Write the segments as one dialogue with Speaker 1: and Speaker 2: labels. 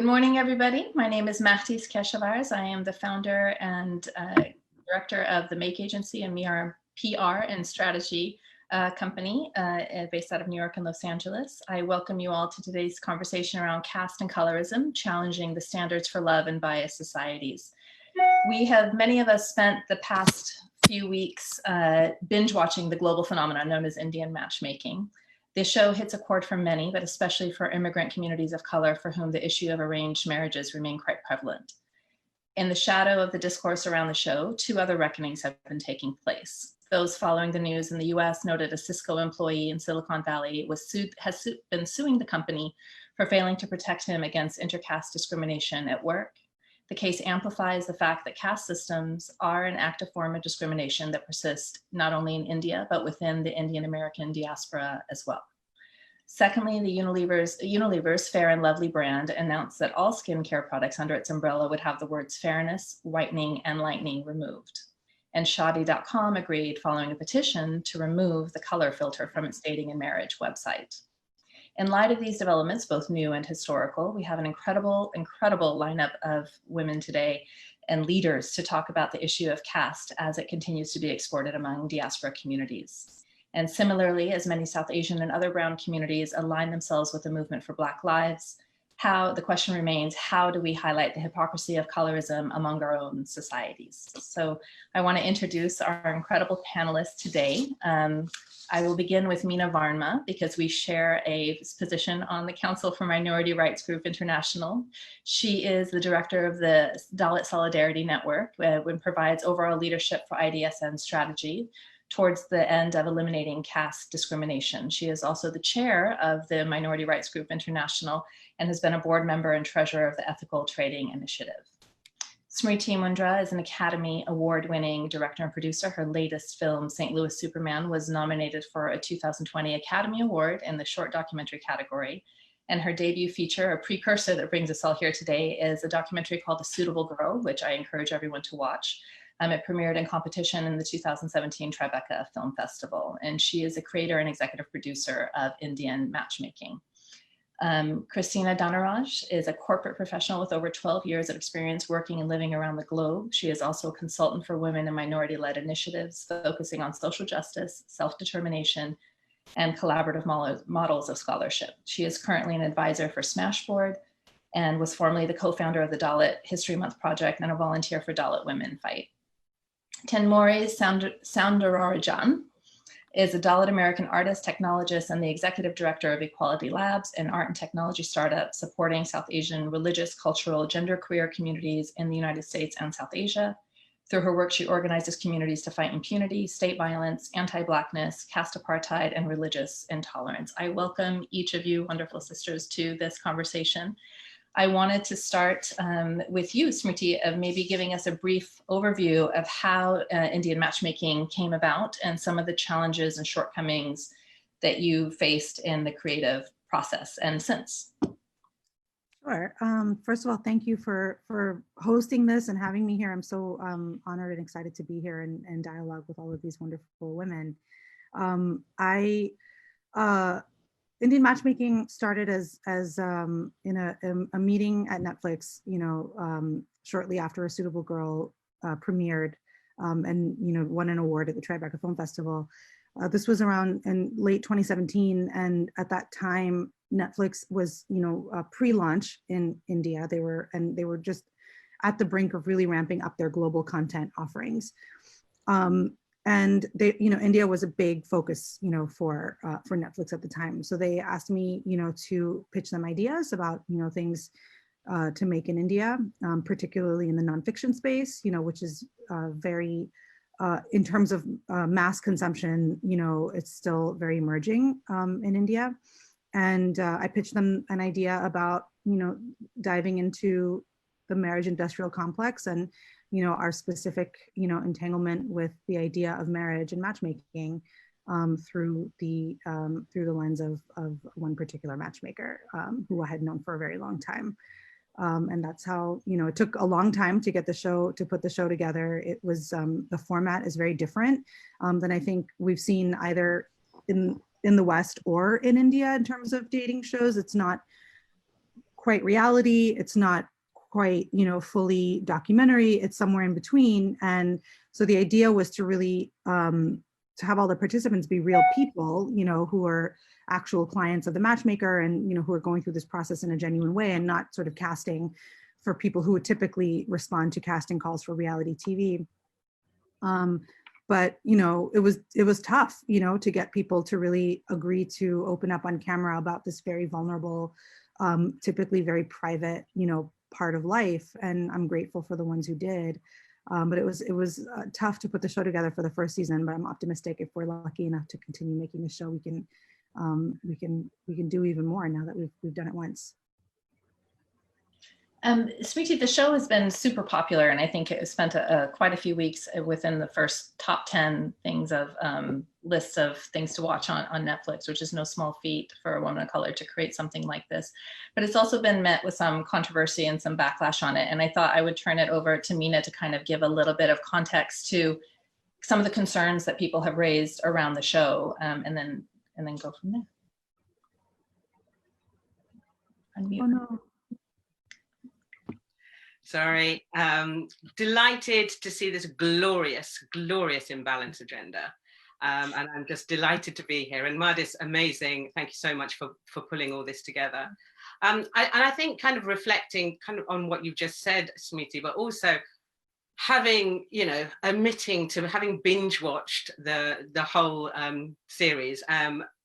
Speaker 1: Good morning, everybody. My name is Mahidas Keshavarz. I am the founder and director of the Make Agency, and we are a PR and strategy company based out of New York and Los Angeles. I welcome you all to today's conversation around caste and colorism, challenging the standards for love in biased societies. Many of us spent the past few weeks binge watching the global phenomenon known as Indian matchmaking. This show hits a chord for many, but especially for immigrant communities of color for whom the issue of arranged marriages remain quite prevalent. In the shadow of the discourse around the show, two other reckonings have been taking place. Those following the news in the US noted a Cisco employee in Silicon Valley has been suing the company for failing to protect him against intercaste discrimination at work. The case amplifies the fact that caste systems are an active form of discrimination that persists not only in India, but within the Indian American diaspora as well. Secondly, the Unilever's Fair and Lovely brand announced that all skincare products under its umbrella would have the words fairness, whitening, and lightening removed. And Shaadi.com agreed following a petition to remove the color filter from its dating and marriage website. In light of these developments, both new and historical, we have an incredible lineup of women today and leaders to talk about the issue of caste as it continues to be exported among diaspora communities. And similarly, as many South Asian and other brown communities align themselves with the movement for Black lives, the question remains, how do we highlight the hypocrisy of colorism among our own societies? So I want to introduce our incredible panelists today. I will begin with Meena Varma because we share a position on the Council for Minority Rights Group International. She is the director of the Dalit Solidarity Network, which provides overall leadership for IDSN strategy towards the end of eliminating caste discrimination. She is also the chair of the Minority Rights Group International and has been a board member and treasurer of the Ethical Trading Initiative. Smrithi Mundhra is an Academy Award-winning director and producer. Her latest film, St. Louis Superman, was nominated for a 2020 Academy Award in the short documentary category. And her debut feature, a precursor that brings us all here today, is a documentary called The Suitable Girl, which I encourage everyone to watch. It premiered in competition in the 2017 Tribeca Film Festival, and she is a creator and executive producer of Indian Matchmaking. Christina Donoraj is a corporate professional with over 12 years of experience working and living around the globe. She is also a consultant for women and minority-led initiatives focusing on social justice, self-determination, and collaborative models of scholarship. She is currently an advisor for Smashboard and was formerly the co-founder of the Dalit History Month Project and a volunteer for Dalit Women Fight. Thenmozhi Soundararajan is a Dalit American artist, technologist, and the executive director of Equality Labs, an art and technology startup supporting South Asian religious, cultural, genderqueer communities in the United States and South Asia. Through her work, she organizes communities to fight impunity, state violence, anti-Blackness, caste apartheid, and religious intolerance. I welcome each of you, wonderful sisters, to this conversation. I wanted to start with you, Smrithi, of maybe giving us a brief overview of how Indian matchmaking came about and some of the challenges and shortcomings that you faced in the creative process and since.
Speaker 2: Sure. First of all, thank you for hosting this and having me here. I'm so honored and excited to be here and dialogue with all of these wonderful women. Indian matchmaking started as in a meeting at Netflix, shortly after A Suitable Girl premiered and won an award at the Tribeca Film Festival. This was around in late 2017, and at that time Netflix was pre-launch in India. They were just at the brink of really ramping up their global content offerings. And India was a big focus, for Netflix at the time. So they asked me, to pitch them ideas about, things to make in India, particularly in the nonfiction space, which is very, in terms of mass consumption, it's still very emerging in India. And I pitched them an idea about, diving into the marriage industrial complex and our specific, entanglement with the idea of marriage and matchmaking through the lens of one particular matchmaker who I had known for a very long time. And that's how, it took a long time to get to put the show together. It was, the format is very different than I think we've seen either in the West or in India in terms of dating shows. It's not quite reality. It's not quite, you know, fully documentary. It's somewhere in between. And so the idea was to really to have all the participants be real people, you know, who are actual clients of the matchmaker and, you know, who are going through this process in a genuine way, and not sort of casting for people who would typically respond to casting calls for reality TV. But, you know, it was tough, you know, to get people to really agree to open up on camera about this very vulnerable, typically very private, you know, part of life. And I'm grateful for the ones who did. But it was tough to put the show together for the first season, but I'm optimistic if we're lucky enough to continue making the show, we can do even more now that we've done it once.
Speaker 1: Smrithi, the show has been super popular, and I think it spent quite a few weeks within the first top 10 things of lists of things to watch on Netflix, which is no small feat for a woman of color to create something like this. But it's also been met with some controversy and some backlash on it. And I thought I would turn it over to Meena to kind of give a little bit of context to some of the concerns that people have raised around the show, and then go from there. Unmute. Oh, no.
Speaker 3: Sorry, delighted to see this glorious, glorious imbalance agenda. And I'm just delighted to be here. And Mahidas, amazing. Thank you so much for pulling all this together. And I think kind of reflecting kind of on what you've just said, Smrithi, but also having, you know, admitting to having binge watched the whole series,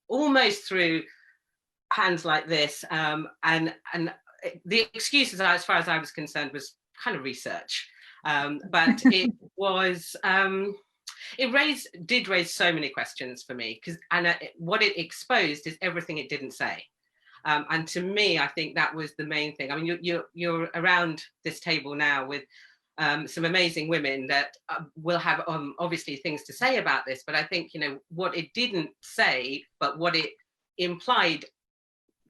Speaker 3: almost through hands like this, and the excuses, as far as I was concerned, was kind of research, but it was did raise so many questions for me, because what it exposed is everything it didn't say, and to me, I think that was the main thing. I mean, you're around this table now with some amazing women that will have obviously things to say about this, but I think, you know, what it didn't say, but what it implied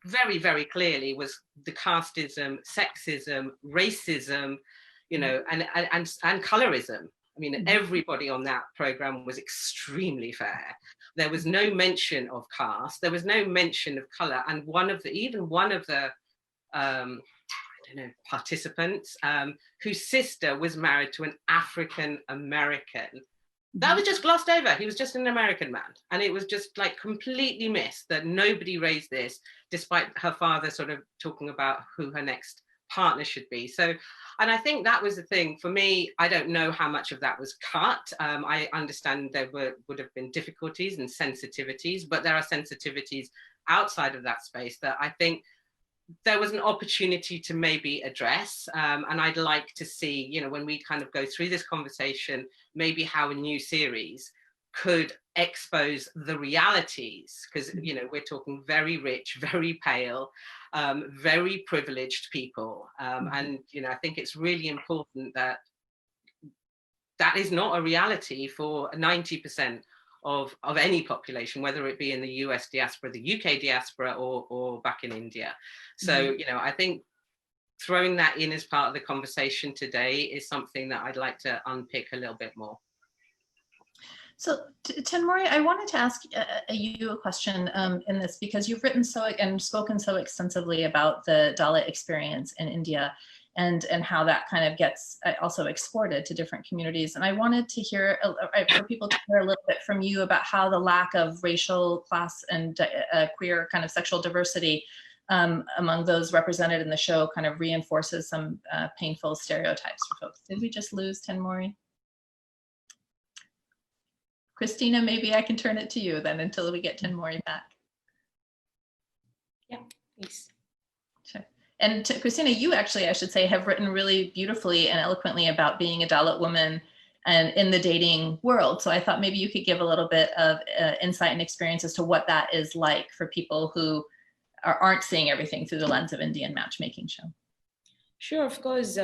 Speaker 3: very, very clearly was the casteism, sexism, racism, you know, and colorism. I mean, everybody on that program was extremely fair. There was no mention of caste. There was no mention of color. And even one of the I don't know, participants, whose sister was married to an African American. That was just glossed over. He was just an American man. And it was just like completely missed that nobody raised this, despite her father sort of talking about who her next partner should be. So, and I think that was the thing for me. I don't know how much of that was cut. I understand there would have been difficulties and sensitivities, but there are sensitivities outside of that space that I think there was an opportunity to maybe address, and I'd like to see, you know, when we kind of go through this conversation, maybe how a new series could expose the realities, because, you know, we're talking very rich, very pale, very privileged people, and, you know, I think it's really important that that is not a reality for 90% of any population, whether it be in the US diaspora, the UK diaspora, or back in India. So, you know, I think throwing that in as part of the conversation today is something that I'd like to unpick a little bit more.
Speaker 1: So, Thenmozhi, I wanted to ask you a question in this, because you've written and spoken so extensively about the Dalit experience in India, and how that kind of gets also exported to different communities. And I wanted to hear, for people to hear a little bit from you about how the lack of racial, class, and queer kind of sexual diversity among those represented in the show kind of reinforces some painful stereotypes for folks. Did we just lose Thenmozhi? Christina, maybe I can turn it to you then until we get Thenmozhi back.
Speaker 4: Yeah, please.
Speaker 1: Sure. And Christina, you actually, I should say, have written really beautifully and eloquently about being a Dalit woman and in the dating world. So I thought maybe you could give a little bit of insight and experience as to what that is like for people who aren't seeing everything through the lens of Indian matchmaking show.
Speaker 4: Sure, of course.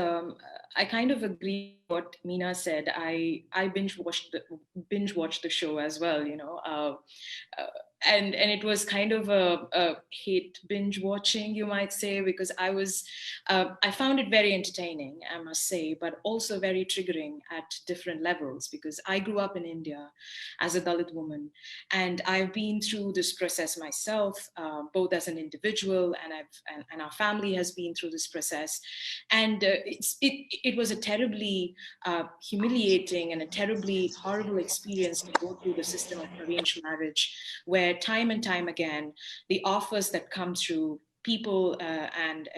Speaker 4: I kind of agree with what Meena said. I binge watched the show as well, and it was kind of a hate binge watching, you might say, because I found it very entertaining, I must say, but also very triggering at different levels, because I grew up in India as a Dalit woman, and I've been through this process myself, both as an individual, and our family has been through this process, and it was a terribly humiliating and a terribly horrible experience to go through the system of arranged marriage, where time and time again, the offers that come through people and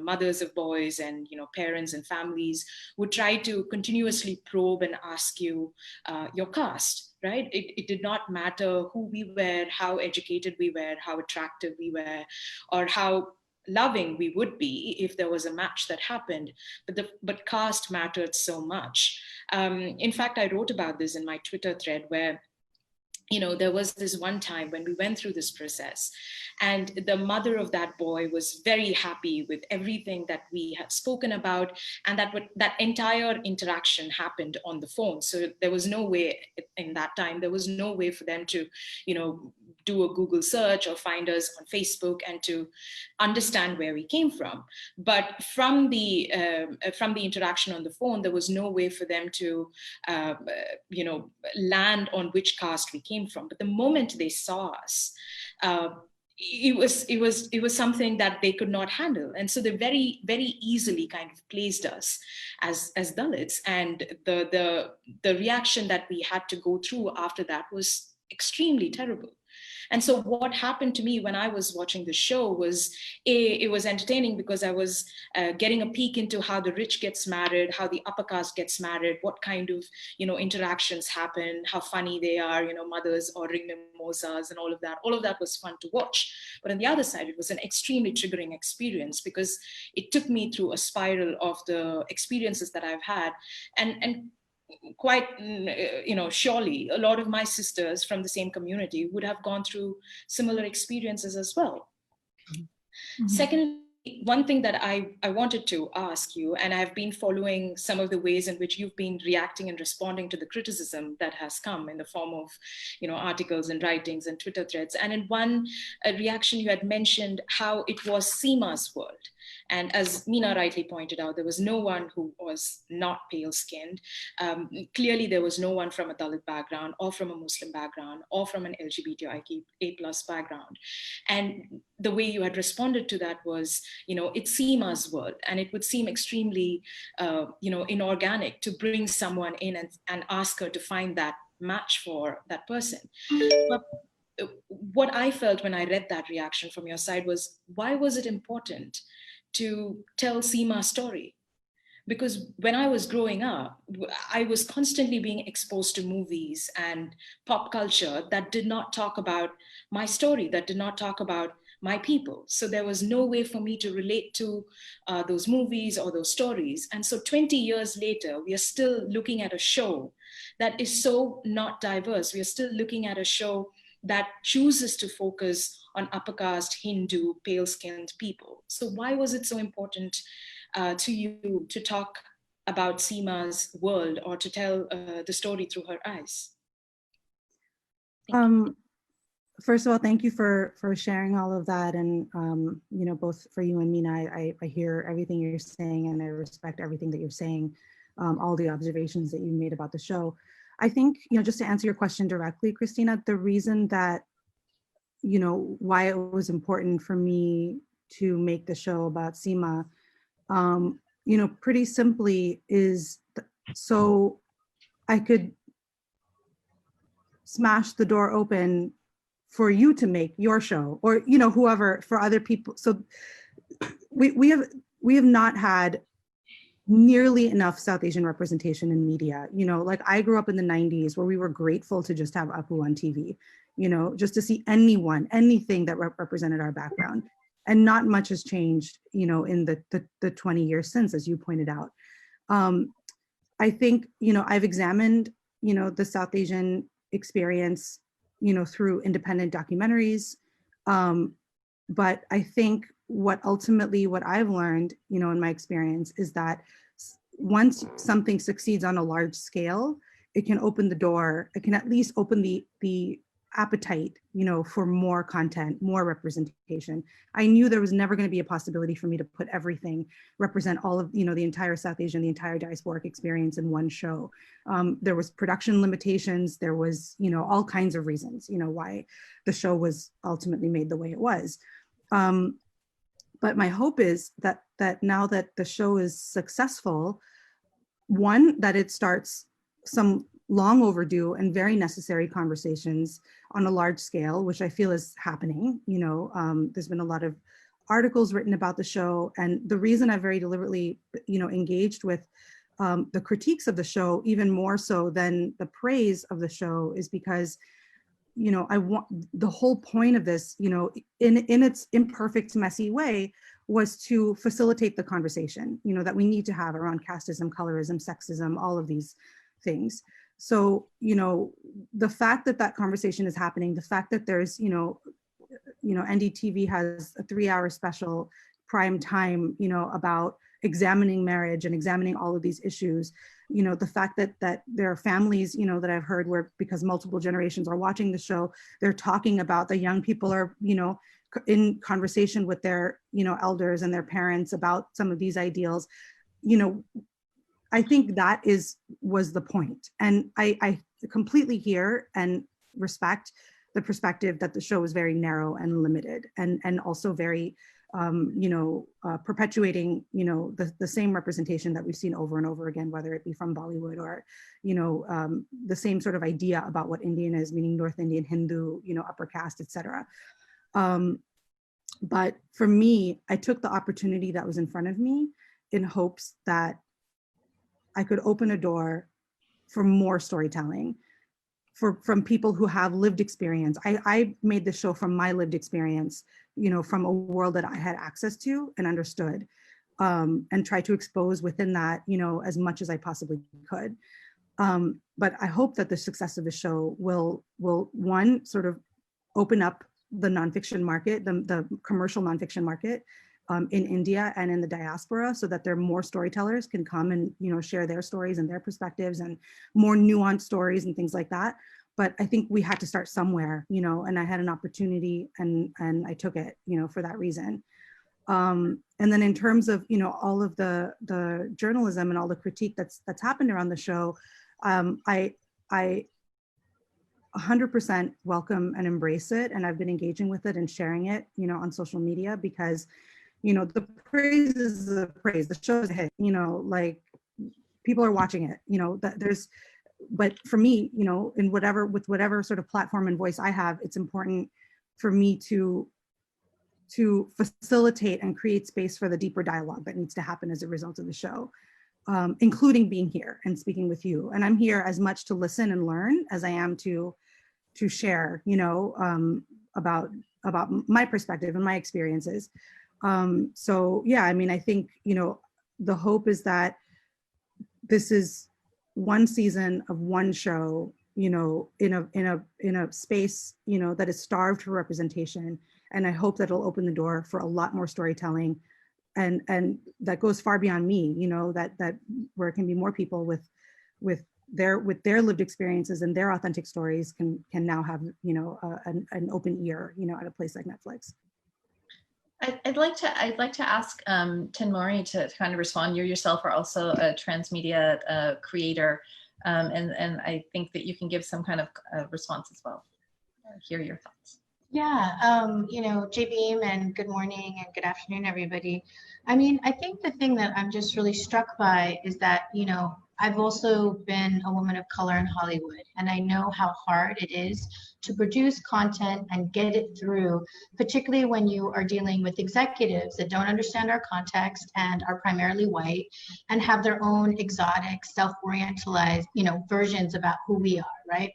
Speaker 4: mothers of boys and parents and families would try to continuously probe and ask you your caste, right? It did not matter who we were, how educated we were, how attractive we were, or how loving we would be if there was a match that happened, but caste mattered so much. In fact, I wrote about this in my Twitter thread, where there was this one time when we went through this process, and the mother of that boy was very happy with everything that we had spoken about, and that entire interaction happened on the phone. So there was no way in that time, there was no way for them to, do a Google search or find us on Facebook and to understand where we came from. But from the interaction on the phone, there was no way for them to, land on which caste we came from. But the moment they saw us, it was something that they could not handle, and so they very, very easily kind of placed us as Dalits. And the reaction that we had to go through after that was extremely terrible. And so what happened to me when I was watching the show was, it was entertaining because I was getting a peek into how the rich gets married, how the upper caste gets married, what kind of, interactions happen, how funny they are, mothers ordering mimosas and all of that. All of that was fun to watch. But on the other side, it was an extremely triggering experience because it took me through a spiral of the experiences that I've had. And quite, surely a lot of my sisters from the same community would have gone through similar experiences as well. Mm-hmm. Secondly, one thing that I wanted to ask you, and I've been following some of the ways in which you've been reacting and responding to the criticism that has come in the form of, articles and writings and Twitter threads. And in one reaction, you had mentioned how it was Seema's world. And as Meena rightly pointed out, there was no one who was not pale-skinned. Clearly, there was no one from a Dalit background or from a Muslim background or from an LGBTIQ+ background. And the way you had responded to that was, it's Seema's world, and it would seem extremely, inorganic to bring someone in and ask her to find that match for that person. But what I felt when I read that reaction from your side was, why was it important to tell Seema's story? Because when I was growing up, I was constantly being exposed to movies and pop culture that did not talk about my story, that did not talk about my people. So there was no way for me to relate to those movies or those stories. And so 20 years later, we are still looking at a show that is so not diverse. We are still looking at a show that chooses to focus on upper caste, Hindu, pale-skinned people. So why was it so important to you to talk about Seema's world, or to tell the story through her eyes?
Speaker 2: First of all, thank you for sharing all of that. And, both for you and Meena, I hear everything you're saying, and I respect everything that you're saying, all the observations that you made about the show. I think, just to answer your question directly, Christina, the reason that, why it was important for me to make the show about Seema, pretty simply is so I could smash the door open for you to make your show, or, whoever, for other people. So we have not had nearly enough South Asian representation in media. Like I grew up in the 90s where we were grateful to just have Apu on TV, just to see anything that represented our background. And not much has changed, in the 20 years since, as you pointed out. I think, I've examined, the South Asian experience, through independent documentaries. But I think what I've learned, in my experience, is that once something succeeds on a large scale, it can open the door, it can at least open the appetite, you know, for more content, more representation. I knew there was never going to be a possibility for me to put everything, represent all of, you know, the entire South Asian, the entire diasporic experience in one show. There was production limitations, there was, you know, all kinds of reasons, you know, why the show was ultimately made the way it was. But my hope is that now that the show is successful, one, that it starts some long overdue and very necessary conversations on a large scale, which I feel is happening. You know, there's been a lot of articles written about the show, and the reason I very deliberately, you know, engaged with the critiques of the show even more so than the praise of the show is because, you know, I want the whole point of this, you know, in its imperfect, messy way, was to facilitate the conversation, you know, that we need to have around casteism, colorism, sexism, all of these things. So, you know, the fact that that conversation is happening, the fact that there's, you know, NDTV has a 3-hour special prime time, you know, about examining marriage and examining all of these issues, you know, the fact that there are families, you know, that I've heard where, because multiple generations are watching the show, they're talking about, the young people are, you know, in conversation with their, you know, elders and their parents about some of these ideals, you know, I think that was the point. And I completely hear and respect the perspective that the show is very narrow and limited, and also very, you know, perpetuating, you know, the same representation that we've seen over and over again, whether it be from Bollywood or, you know, the same sort of idea about what Indian is, meaning North Indian, Hindu, you know, upper caste, etc. But for me, I took the opportunity that was in front of me in hopes that I could open a door for more storytelling from people who have lived experience. I made the show from my lived experience, you know, from a world that I had access to and understood, and try to expose within that, you know, as much as I possibly could. But I hope that the success of the show will one, sort of open up the nonfiction market, the commercial nonfiction market, in India and in the diaspora, so that there are more storytellers can come and, you know, share their stories and their perspectives and more nuanced stories and things like that. But I think we had to start somewhere, you know, and I had an opportunity and I took it, you know, for that reason. And then in terms of, you know, all of the journalism and all the critique that's happened around the show, I 100% welcome and embrace it. And I've been engaging with it and sharing it, you know, on social media, because, you know, the praise is the praise. The show is a hit, you know, like people are watching it, you know, that but for me, you know, with whatever sort of platform and voice I have, it's important for me to facilitate and create space for the deeper dialogue that needs to happen as a result of the show, including being here and speaking with you. And I'm here as much to listen and learn as I am to share, you know, about my perspective and my experiences. So yeah, I mean, I think, you know, the hope is that this is one season of one show, you know, in a space, you know, that is starved for representation. And I hope that it'll open the door for a lot more storytelling, and that goes far beyond me, you know, that where it can be more people with their lived experiences and their authentic stories can now have, you know, an open ear, you know, at a place like Netflix.
Speaker 1: I'd like to ask Thenmozhi to kind of respond. You yourself are also a transmedia creator, and I think that you can give some kind of response as well. Hear your thoughts.
Speaker 5: Yeah, you know, J-Beam, and good morning and good afternoon, everybody. I mean, I think the thing that I'm just really struck by is that, you know, I've also been a woman of color in Hollywood, and I know how hard it is to produce content and get it through, particularly when you are dealing with executives that don't understand our context and are primarily white and have their own exotic, self-orientalized, you know, versions about who we are, right?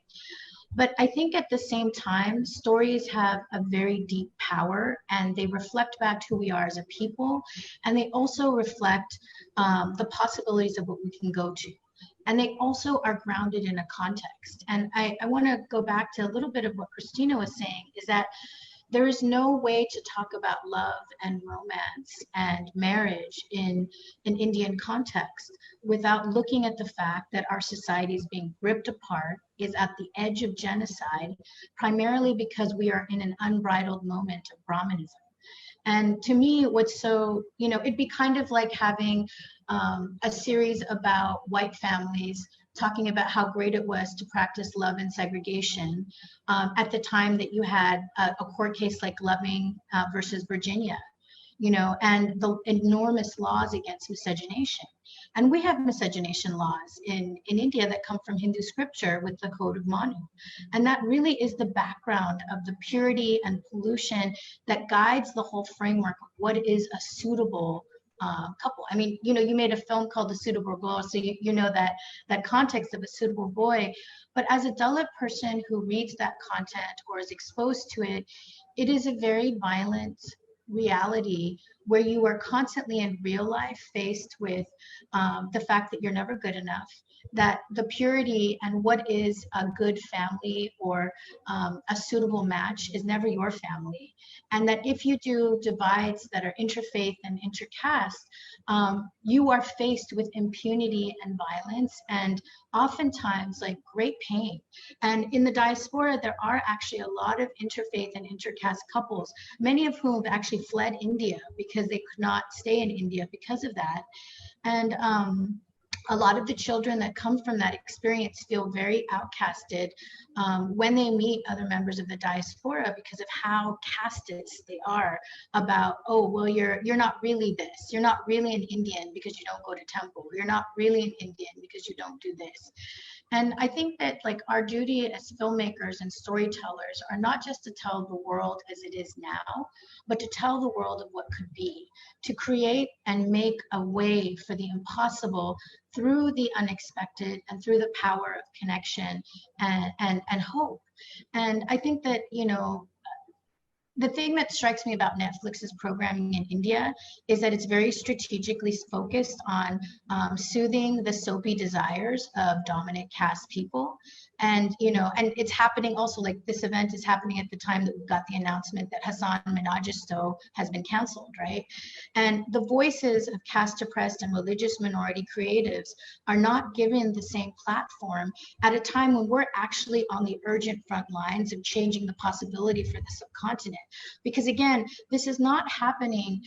Speaker 5: But I think at the same time, stories have a very deep power, and they reflect back to who we are as a people. And they also reflect the possibilities of what we can go to. And they also are grounded in a context. And I want to go back to a little bit of what Christina was saying, is that there is no way to talk about love and romance and marriage in an Indian context without looking at the fact that our society is being ripped apart, is at the edge of genocide, primarily because we are in an unbridled moment of Brahmanism. And to me, what's so, it'd be kind of like having a series about white families talking about how great it was to practice love and segregation at the time that you had a court case like Loving versus Virginia, and the enormous laws against miscegenation. And we have miscegenation laws in India that come from Hindu scripture with the Code of Manu. And that really is the background of the purity and pollution that guides the whole framework of what is a suitable couple. I mean, you made a film called The Suitable Girl, so you know that context of a suitable boy. But as a Dalit person who reads that content or is exposed to it, it is a very violent reality where you are constantly in real life faced with the fact that you're never good enough, that the purity and what is a good family or a suitable match is never your family. And that if you do divides that are interfaith and intercaste, you are faced with impunity and violence and oftentimes like great pain. And in the diaspora, there are actually a lot of interfaith and intercaste couples, many of whom have actually fled India because they could not stay in India because of that. And a lot of the children that come from that experience feel very outcasted when they meet other members of the diaspora because of how casteist they are about, oh, well, you're not really this. You're not really an Indian because you don't go to temple. You're not really an Indian because you don't do this. And I think that like our duty as filmmakers and storytellers are not just to tell the world as it is now, but to tell the world of what could be, to create and make a way for the impossible through the unexpected and through the power of connection and hope. And I think that, the thing that strikes me about Netflix's programming in India is that it's very strategically focused on soothing the soapy desires of dominant caste people. And, and it's happening also, like this event is happening at the time that we got the announcement that Hassan Minhaj has been canceled, right? And the voices of caste oppressed and religious minority creatives are not given the same platform at a time when we're actually on the urgent front lines of changing the possibility for the subcontinent. Because again, this is not happening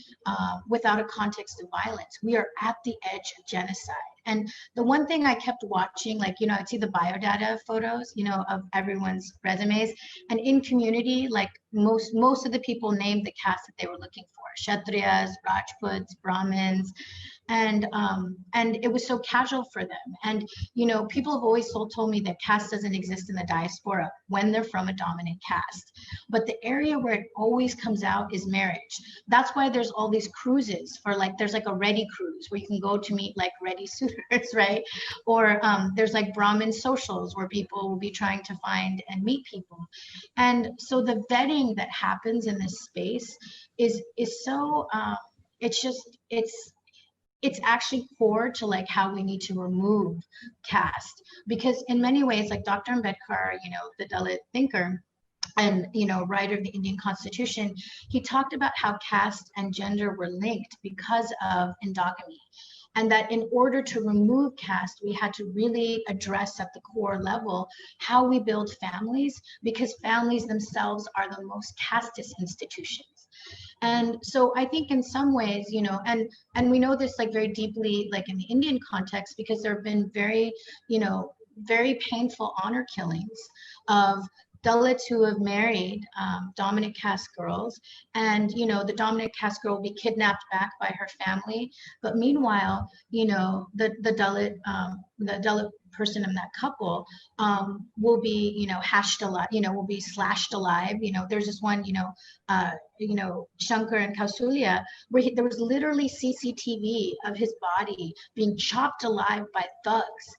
Speaker 5: without a context of violence. We are at the edge of genocide. And the one thing I kept watching, like, I'd see the biodata photos, of everyone's resumes. And in community, like most of the people named the caste that they were looking for: Kshatriyas, Rajputs, Brahmins. And it was so casual for them. And, people have always told me that caste doesn't exist in the diaspora when they're from a dominant caste. But the area where it always comes out is marriage. That's why there's all these cruises for there's like a ready cruise where you can go to meet like ready suitors, right? Or there's like Brahmin socials where people will be trying to find and meet people. And so the vetting that happens in this space is so, it's actually core to like how we need to remove caste, because in many ways, like Dr. Ambedkar, the Dalit thinker and writer of the Indian Constitution, he talked about how caste and gender were linked because of endogamy. And that in order to remove caste, we had to really address at the core level how we build families, because families themselves are the most casteist institutions. And so I think in some ways, and we know this like very deeply, like in the Indian context, because there have been very, very painful honor killings of Dalits who have married dominant caste girls, and the dominant caste girl will be kidnapped back by her family. But meanwhile, the Dalit person in that couple will be hashed alive, will be slashed alive. There's this one, Shankar and Kausalya, where there was literally CCTV of his body being chopped alive by thugs.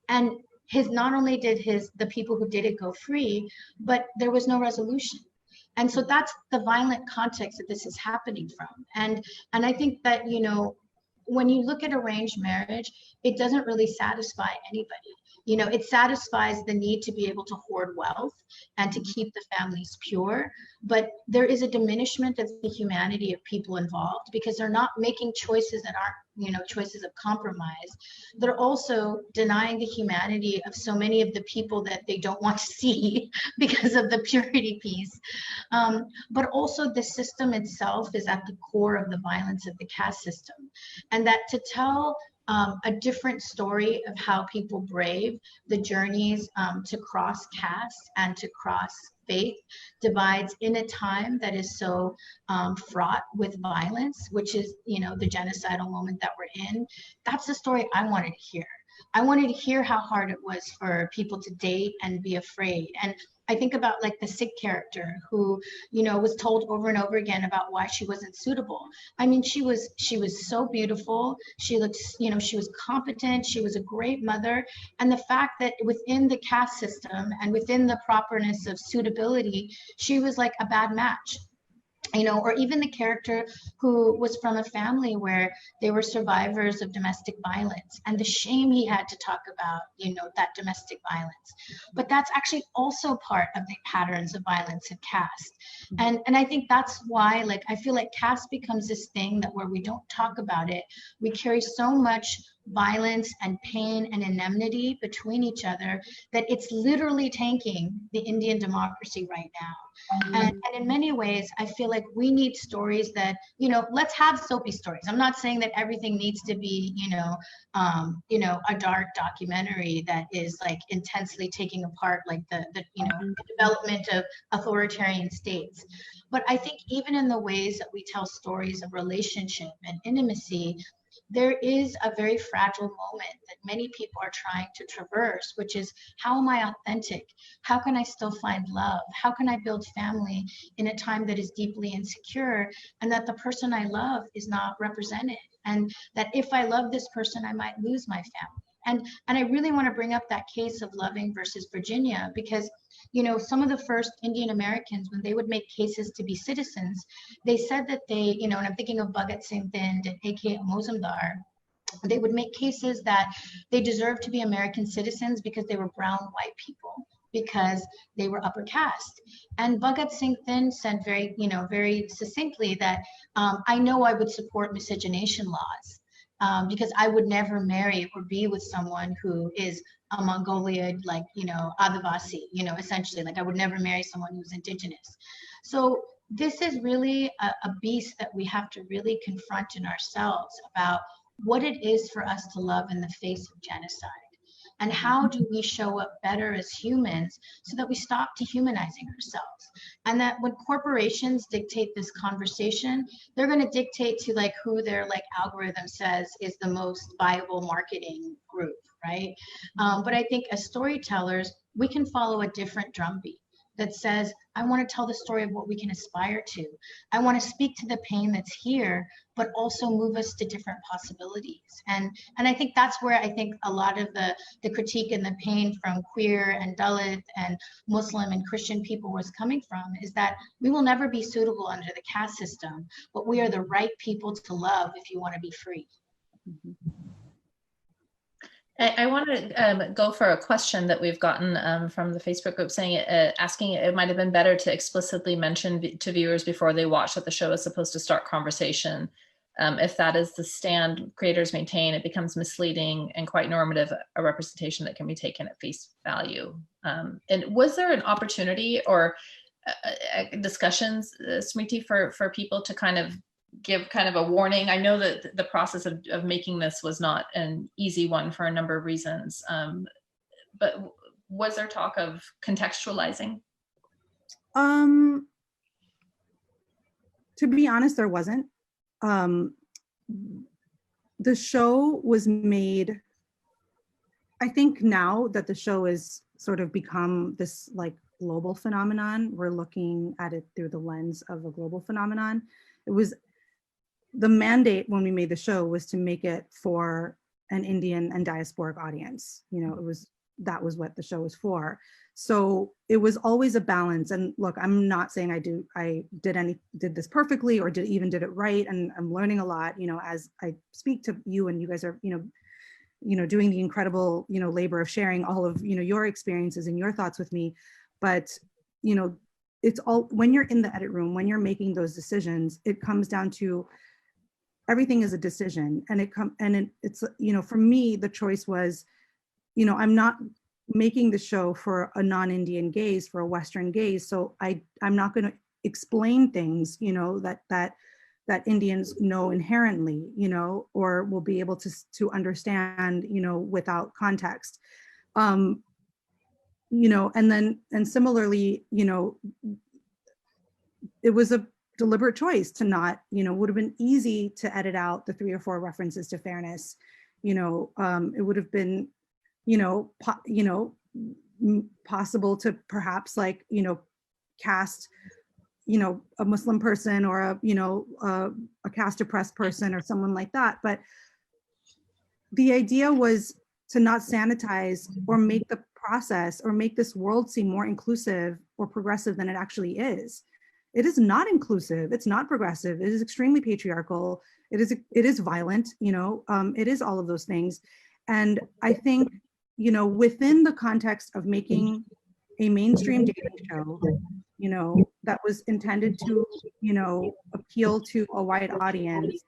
Speaker 5: And not only did the people who did it go free, but there was no resolution. And so that's the violent context that this is happening from. And I think that, when you look at arranged marriage, it doesn't really satisfy anybody. You know, it satisfies the need to be able to hoard wealth and to keep the families pure. But there is a diminishment of the humanity of people involved because they're not making choices that aren't, you know, choices of compromise. They're also denying the humanity of so many of the people that they don't want to see because of the purity piece. But also the system itself is at the core of the violence of the caste system. And that to tell a different story of how people brave the journeys to cross caste and to cross faith divides in a time that is so fraught with violence, which is, you know, the genocidal moment that we're in. That's the story I wanted to hear. I wanted to hear how hard it was for people to date and be afraid. And I think about like the Sikh character who, you know, was told over and over again about why she wasn't suitable. I mean, she was so beautiful. She looked, you know, she was competent. She was a great mother. And the fact that within the caste system and within the properness of suitability, she was like a bad match. You know, or even the character who was from a family where they were survivors of domestic violence and the shame he had to talk about, you know, that domestic violence. But that's actually also part of the patterns of violence of caste. And I think that's why, like, I feel like caste becomes this thing that where we don't talk about it, we carry so much violence and pain and enmity between each other that it's literally tanking the Indian democracy right now. And in many ways, I feel like we need stories that, you know, let's have soapy stories. I'm not saying that everything needs to be, you know, a dark documentary that is like intensely taking apart like the you know, the development of authoritarian states. But I think even in the ways that we tell stories of relationship and intimacy, there is a very fragile moment that many people are trying to traverse, which is, how am I authentic? How can I still find love? How can I build family in a time that is deeply insecure and that the person I love is not represented? And that if I love this person, I might lose my family. And I really want to bring up that case of Loving versus Virginia, because, you know, some of the first Indian Americans, when they would make cases to be citizens, they said that they, you know, and I'm thinking of Bhagat Singh Thind and A.K. Mozumdar, they would make cases that they deserved to be American citizens because they were brown white people, because they were upper caste. And Bhagat Singh Thind said very, you know, very succinctly that I know I would support miscegenation laws. Because I would never marry or be with someone who is a Mongolian, like, you know, Adivasi, you know, essentially, like I would never marry someone who's indigenous. So this is really a beast that we have to really confront in ourselves about what it is for us to love in the face of genocide. And how do we show up better as humans so that we stop dehumanizing ourselves? And that when corporations dictate this conversation, they're going to dictate to like who their like algorithm says is the most viable marketing group, right? But I think as storytellers, we can follow a different drumbeat that says, I want to tell the story of what we can aspire to. I want to speak to the pain that's here, but also move us to different possibilities. And I think that's where I think a lot of the critique and the pain from queer and Dalit and Muslim and Christian people was coming from, is that we will never be suitable under the caste system, but we are the right people to love if you want to be free.
Speaker 1: I want to go for a question that we've gotten from the Facebook group saying, asking it might have been better to explicitly mention to viewers before they watch that the show is supposed to start conversation. If that is the stand creators maintain, it becomes misleading and quite normative, a representation that can be taken at face value. And was there an opportunity or discussions, Smrithi, for people to kind of give kind of a warning? I know that the process of making this was not an easy one for a number of reasons, but was there talk of contextualizing?
Speaker 2: To be honest, there wasn't. The show was made, I think now that the show is sort of become this like global phenomenon, we're looking at it through the lens of a global phenomenon. It was the mandate when we made the show was to make it for an Indian and diasporic audience. You know, that was what the show was for. So it was always a balance. And look, I'm not saying I did this perfectly or did it right. And I'm learning a lot, you know, as I speak to you and you guys are, you know, doing the incredible, labor of sharing all of, your experiences and your thoughts with me. But, it's all, when you're in the edit room, when you're making those decisions, it comes down to everything is a decision. And it's, for me, the choice was, I'm not making the show for a non-Indian gaze, for a Western gaze. So I'm not going to explain things, that Indians know inherently, or will be able to understand, without context. And similarly, it was a deliberate choice to not, would have been easy to edit out the 3 or 4 references to fairness. It would have been, possible to perhaps cast, a Muslim person or a caste oppressed person or someone like that. But the idea was to not sanitize or make the process or make this world seem more inclusive or progressive than it actually is. It is not inclusive. It's not progressive. It is extremely patriarchal. It is violent. It is all of those things. And I think, within the context of making a mainstream dating show, that was intended to, appeal to a wide audience,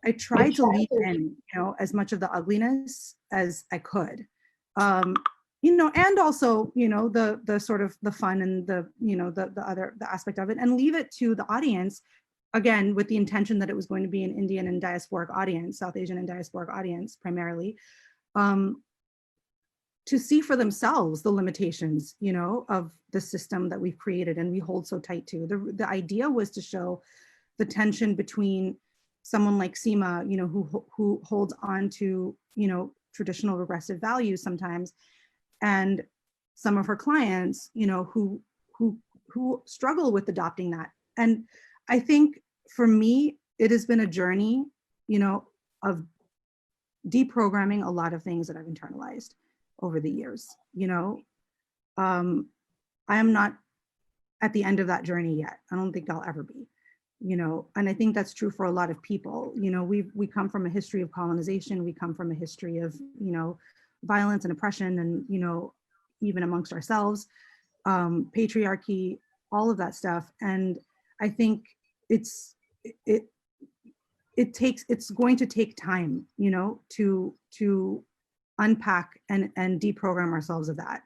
Speaker 2: I tried to leave in, as much of the ugliness as I could. And also, the sort of the fun and the aspect of it, and leave it to the audience, again, with the intention that it was going to be an Indian and diasporic audience, South Asian and diasporic audience primarily, to see for themselves the limitations, of the system that we've created and we hold so tight to. The idea was to show the tension between someone like Seema, who holds on to, traditional regressive values sometimes, and some of her clients, who struggle with adopting that. And I think for me, it has been a journey, of deprogramming a lot of things that I've internalized over the years. I am not at the end of that journey yet. I don't think I'll ever be, and I think that's true for a lot of people. We come from a history of colonization. We come from a history of, violence and oppression, and, even amongst ourselves, patriarchy, all of that stuff. And I think it's going to take time, to unpack and deprogram ourselves of that.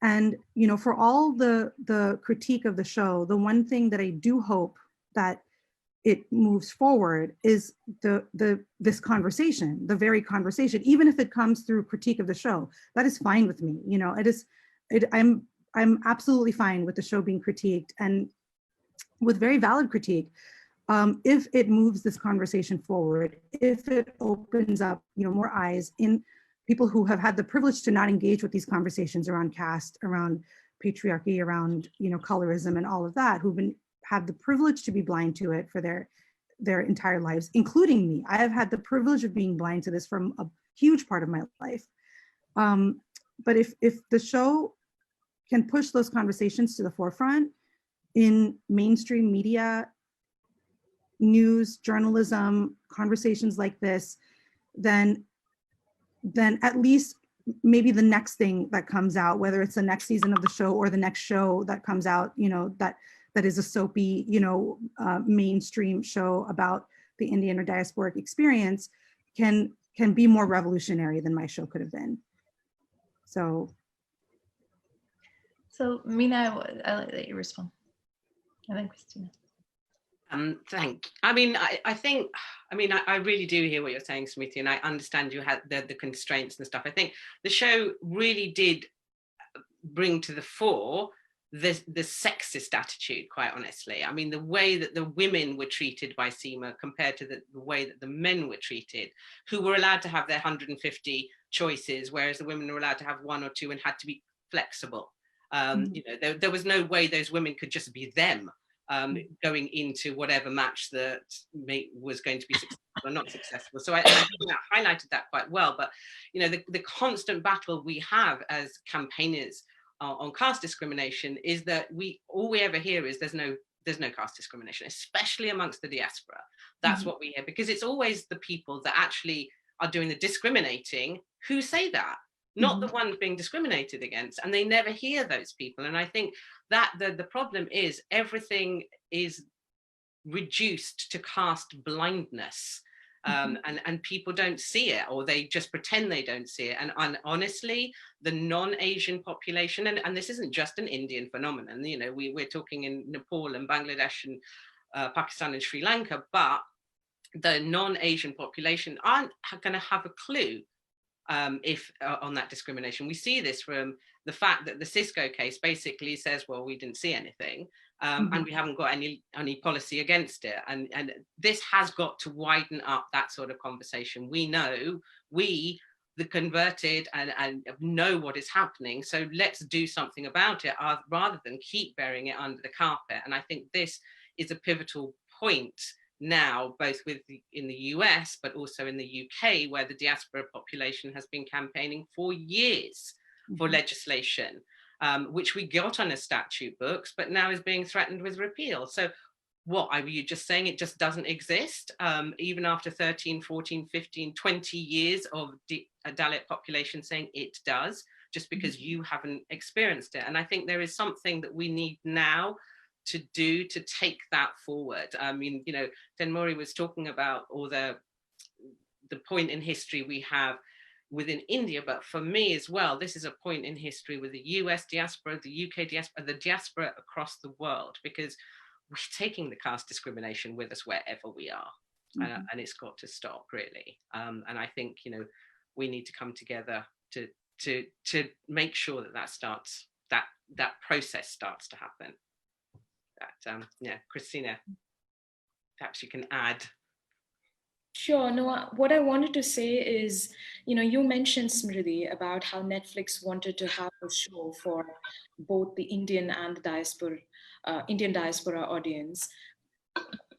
Speaker 2: And, for all the critique of the show, the one thing that I do hope that it moves forward is this conversation, the very conversation, even if it comes through critique of the show, that is fine with me. I'm absolutely fine with the show being critiqued, and with very valid critique, if it moves this conversation forward, if it opens up, more eyes in people who have had the privilege to not engage with these conversations around caste, around patriarchy, around, colorism and all of that, who've had the privilege to be blind to it for their entire lives, including me. I have had the privilege of being blind to this for a huge part of my life. But if the show can push those conversations to the forefront in mainstream media, news, journalism, conversations like this, then at least maybe the next thing that comes out, whether it's the next season of the show or the next show that comes out, that is a soapy, mainstream show about the Indian or diasporic experience, can be more revolutionary than my show could have been. So
Speaker 1: Meena, I'll let you respond. And then Christina.
Speaker 3: I really do hear what you're saying, Smrithi, and I understand you had the constraints and stuff. I think the show really did bring to the fore the sexist attitude, quite honestly. I mean, the way that the women were treated by Seema compared to the way that the men were treated, who were allowed to have their 150 choices, whereas the women were allowed to have 1 or 2 and had to be flexible. There was no way those women could just be them. Going into whatever match that was going to be successful or not successful. So I think that highlighted that quite well. But the constant battle we have as campaigners on caste discrimination is that all we ever hear is there's no caste discrimination, especially amongst the diaspora. That's what we hear, because it's always the people that actually are doing the discriminating who say that, not the ones being discriminated against, and they never hear those people. And I think that the problem is everything is reduced to caste blindness. And people don't see it, or they just pretend they don't see it. And honestly, the non-Asian population, and this isn't just an Indian phenomenon, you know, we're talking in Nepal and Bangladesh and Pakistan and Sri Lanka, but the non-Asian population aren't going to have a clue if on that discrimination. We see this from the fact that the Cisco case basically says, well, we didn't see anything, and we haven't got any policy against it. And this has got to widen up that sort of conversation. We know, we, the converted, and know what is happening. So let's do something about it rather than keep burying it under the carpet. And I think this is a pivotal point now, both in the US, but also in the UK, where the diaspora population has been campaigning for years for legislation, which we got on a statute books, but now is being threatened with repeal. So what, are you just saying it just doesn't exist? Even after 13, 14, 15, 20 years of a Dalit population saying it does, just because you haven't experienced it. And I think there is something that we need now to do to take that forward. I mean, you know, Thenmozhi was talking about all the point in history we have within India, but for me as well, this is a point in history with the US diaspora, the UK diaspora, the diaspora across the world, because we're taking the caste discrimination with us wherever we are, and it's got to stop, really. And I think, you know, we need to come together to make sure that process starts to happen. Yeah, Christina, perhaps you can add.
Speaker 4: Sure. No, what I wanted to say is, you know, you mentioned, Smrithi, about how Netflix wanted to have a show for both the Indian and the diaspora, Indian diaspora audience.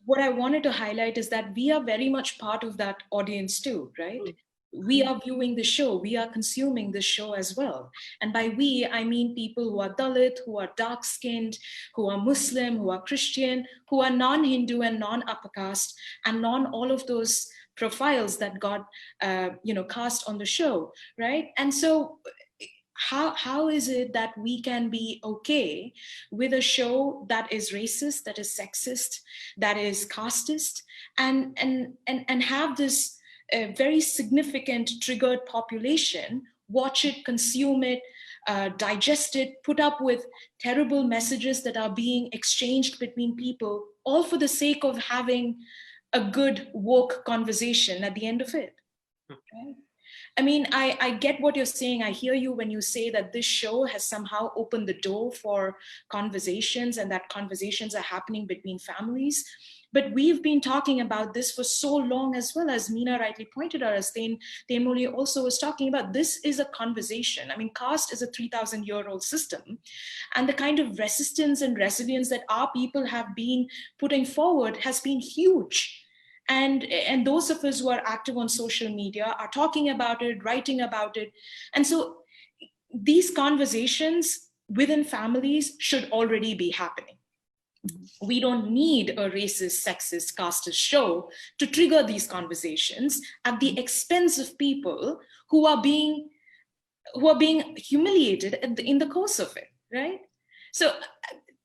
Speaker 4: What I wanted to highlight is that we are very much part of that audience too, right? We are viewing the show, we are consuming the show as well. And by we, I mean people who are Dalit, who are dark-skinned, who are Muslim, who are Christian, who are non-Hindu and non-upper caste, and non all of those profiles that got cast on the show, right? And so how is it that we can be okay with a show that is racist, that is sexist, that is casteist, and have this a very significant triggered population watch it, consume it, digest it, put up with terrible messages that are being exchanged between people, all for the sake of having a good woke conversation at the end of it. Right? I mean, I get what you're saying. I hear you when you say that this show has somehow opened the door for conversations, and that conversations are happening between families. But we've been talking about this for so long, as well, as Meena rightly pointed out, as Thenmozhi also was talking about. This is a conversation. I mean, caste is a 3,000-year-old system, and the kind of resistance and resilience that our people have been putting forward has been huge. And those of us who are active on social media are talking about it, writing about it. And so these conversations within families should already be happening. We don't need a racist, sexist, casteist show to trigger these conversations at the expense of people who are being humiliated in the course of it, right? So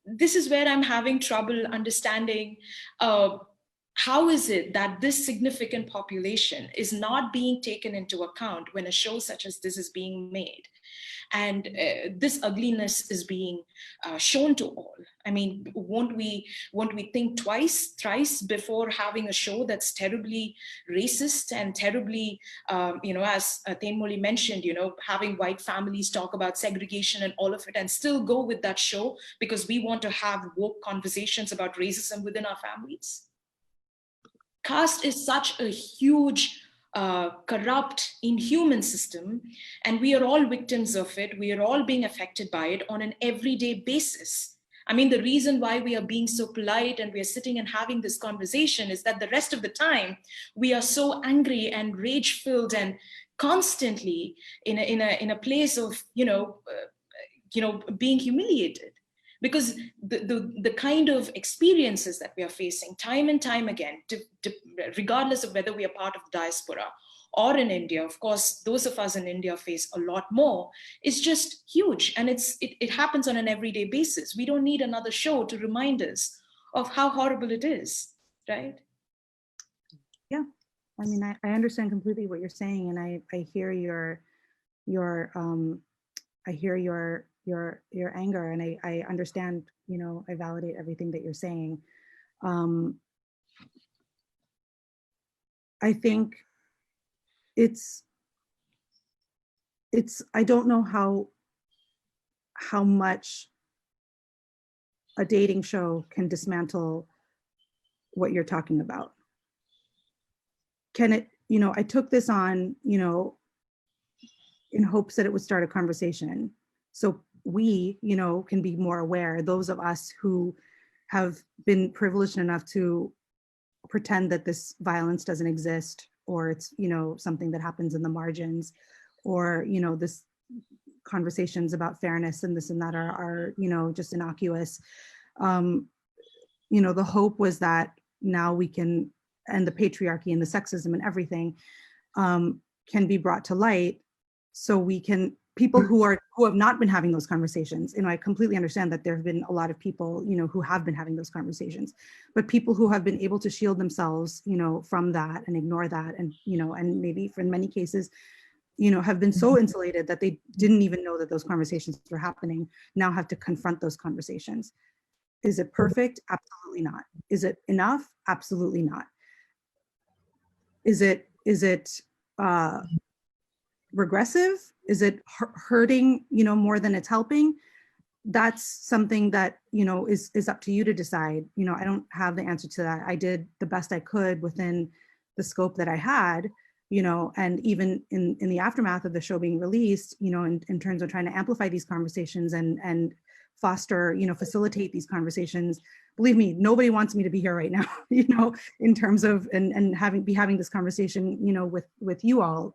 Speaker 4: this is where I'm having trouble understanding how is it that this significant population is not being taken into account when a show such as this is being made, and this ugliness is being shown to all. I mean, won't we think twice, thrice before having a show that's terribly racist and terribly, as Thenmozhi mentioned, having white families talk about segregation and all of it, and still go with that show because we want to have woke conversations about racism within our families? Caste is such a huge, corrupt, inhuman system, and we are all victims of it. We are all being affected by it on an everyday basis. I mean, the reason why we are being so polite and we are sitting and having this conversation is that the rest of the time we are so angry and rage-filled and constantly in a place of being humiliated. Because the kind of experiences that we are facing time and time again, regardless of whether we are part of the diaspora or in India, of course, those of us in India face a lot more, is just huge. And it happens on an everyday basis. We don't need another show to remind us of how horrible it is, right?
Speaker 2: Yeah, I mean, I understand completely what you're saying, and I hear I hear your anger, and I understand, you know, I validate everything that you're saying. I think it's I don't know how much a dating show can dismantle what you're talking about. Can it, you know, I took this on, you know, in hopes that it would start a conversation. So we, you know, can be more aware, those of us who have been privileged enough to pretend that this violence doesn't exist, or it's, you know, something that happens in the margins, or, you know, this conversations about fairness and this and that are you know, just innocuous. You know, the hope was that now we can, and the patriarchy and the sexism and everything can be brought to light, so we can, people who have not been having those conversations, you know, I completely understand that there have been a lot of people, you know, who have been having those conversations, but people who have been able to shield themselves, you know, from that and ignore that, and, you know, and maybe in many cases, you know, have been so insulated that they didn't even know that those conversations were happening, now have to confront those conversations. Is it perfect? Absolutely not. Is it enough? Absolutely not. Is it regressive? Is it hurting, you know, more than it's helping? That's something that, you know, is up to you to decide. You know, I don't have the answer to that. I did the best I could within the scope that I had, you know, and even in the aftermath of the show being released, you know, in terms of trying to amplify these conversations and foster, you know, facilitate these conversations. Believe me, nobody wants me to be here right now, you know, in terms of, and having this conversation, you know, with you all.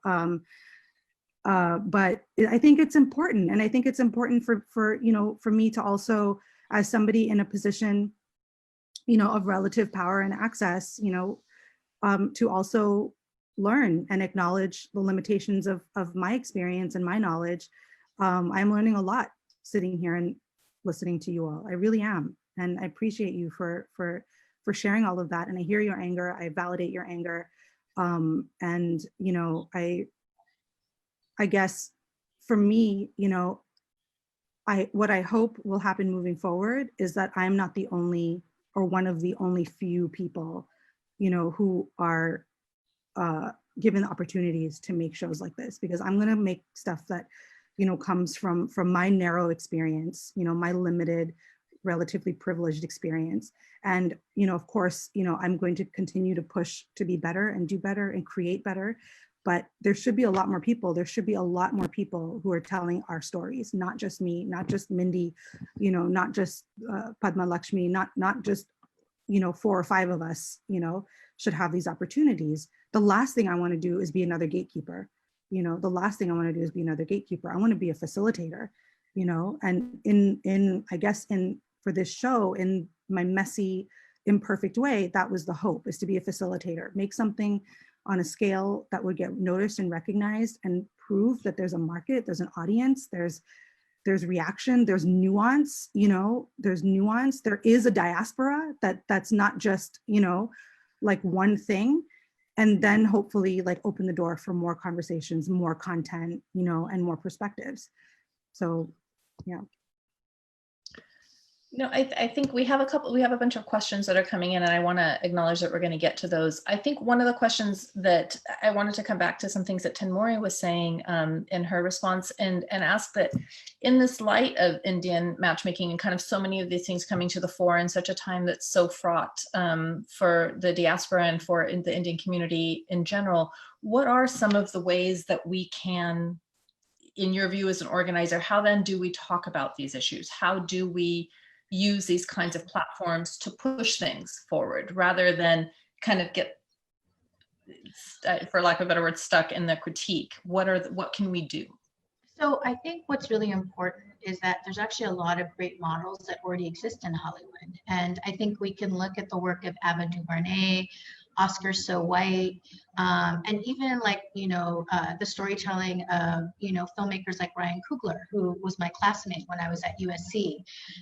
Speaker 2: But I think it's important, and I think it's important for you know, for me to also, as somebody in a position, you know, of relative power and access, you know, to also learn and acknowledge the limitations of my experience and my knowledge. I'm learning a lot sitting here and listening to you all. I really am, and I appreciate you for sharing all of that. And I hear your anger. I validate your anger, and you know, I guess for me, you know, what I hope will happen moving forward is that I'm not the only, or one of the only few people, you know, who are given opportunities to make shows like this, because I'm going to make stuff that, you know, comes from my narrow experience, you know, my limited, relatively privileged experience. And, you know, of course, you know, I'm going to continue to push to be better and do better and create better. But there should be a lot more people. There should be a lot more people who are telling our stories, not just me, not just Mindy, you know, not just Padma Lakshmi, not just, you know, 4 or 5 of us, you know, should have these opportunities. The last thing I want to do is be another gatekeeper. You know, the last thing I want to do is be another gatekeeper. I want to be a facilitator, you know, and I guess for this show, in my messy, imperfect way, that was the hope, is to be a facilitator, make something on a scale that would get noticed and recognized, and prove that there's a market, there's an audience, there's reaction, there's nuance, you know, there's nuance, there is a diaspora that's not just, you know, like one thing. And then hopefully like open the door for more conversations, more content, you know, and more perspectives. So, yeah.
Speaker 1: No, I think we have a bunch of questions that are coming in, and I want to acknowledge that we're going to get to those. I think one of the questions that I wanted to come back to, some things that Thenmozhi was saying in her response, and ask that in this light of Indian matchmaking and kind of so many of these things coming to the fore in such a time that's so fraught for the diaspora and for the Indian community in general, what are some of the ways that we can, in your view as an organizer, how then do we talk about these issues? How do we use these kinds of platforms to push things forward rather than kind of get, for lack of a better word, stuck in the critique? What can we do?
Speaker 5: So I think what's really important is that there's actually a lot of great models that already exist in Hollywood. And I think we can look at the work of Ava DuVernay, Oscar's So White, and even like, the storytelling of, filmmakers like Ryan Coogler, who was my classmate when I was at USC.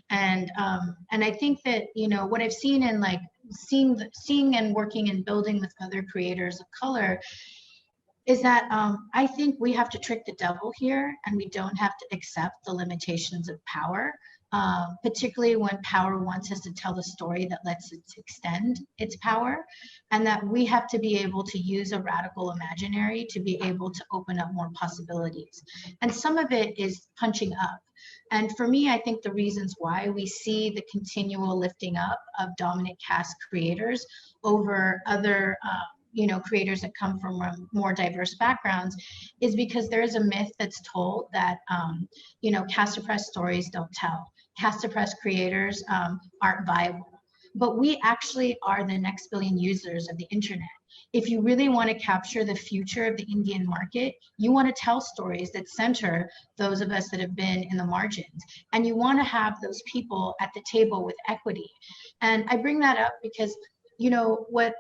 Speaker 5: And I think that, what I've seen in like seeing and working and building with other creators of color is that I think we have to trick the devil here, and we don't have to accept the limitations of power, particularly when power wants us to tell a story that lets it extend its power, and that we have to be able to use a radical imaginary to be able to open up more possibilities. And some of it is punching up. And for me, I think the reasons why we see the continual lifting up of dominant caste creators over other creators that come from more diverse backgrounds is because there is a myth that's told that, caste oppressed stories don't tell. Caste oppressed creators aren't viable. But we actually are the next billion users of the internet. If you really want to capture the future of the Indian market, you want to tell stories that center those of us that have been in the margins. And you want to have those people at the table with equity. And I bring that up because what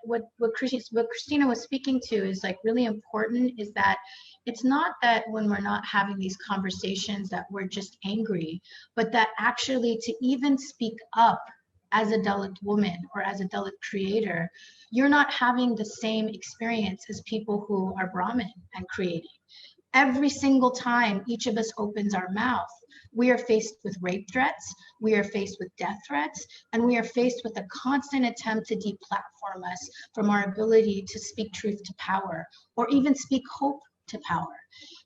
Speaker 5: Christina was speaking to is like really important, is that it's not that when we're not having these conversations that we're just angry, but that actually to even speak up as a Dalit woman or as a Dalit creator, you're not having the same experience as people who are Brahmin and creating. Every single time each of us opens our mouth, we are faced with rape threats, we are faced with death threats, and we are faced with a constant attempt to deplatform us from our ability to speak truth to power, or even speak hope to power.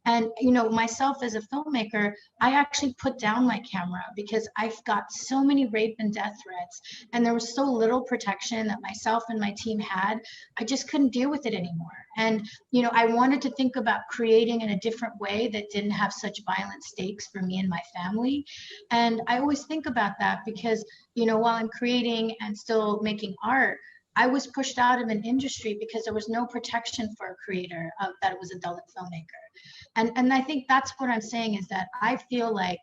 Speaker 5: And myself as a filmmaker, I actually put down my camera because I've got so many rape and death threats, and there was so little protection that myself and my team had. I just couldn't deal with it anymore. And I wanted to think about creating in a different way that didn't have such violent stakes for me and my family. And I always think about that because while I'm creating and still making art, I was pushed out of an industry because there was no protection for a creator that it was a Dalit filmmaker. And I think that's what I'm saying, is that I feel like,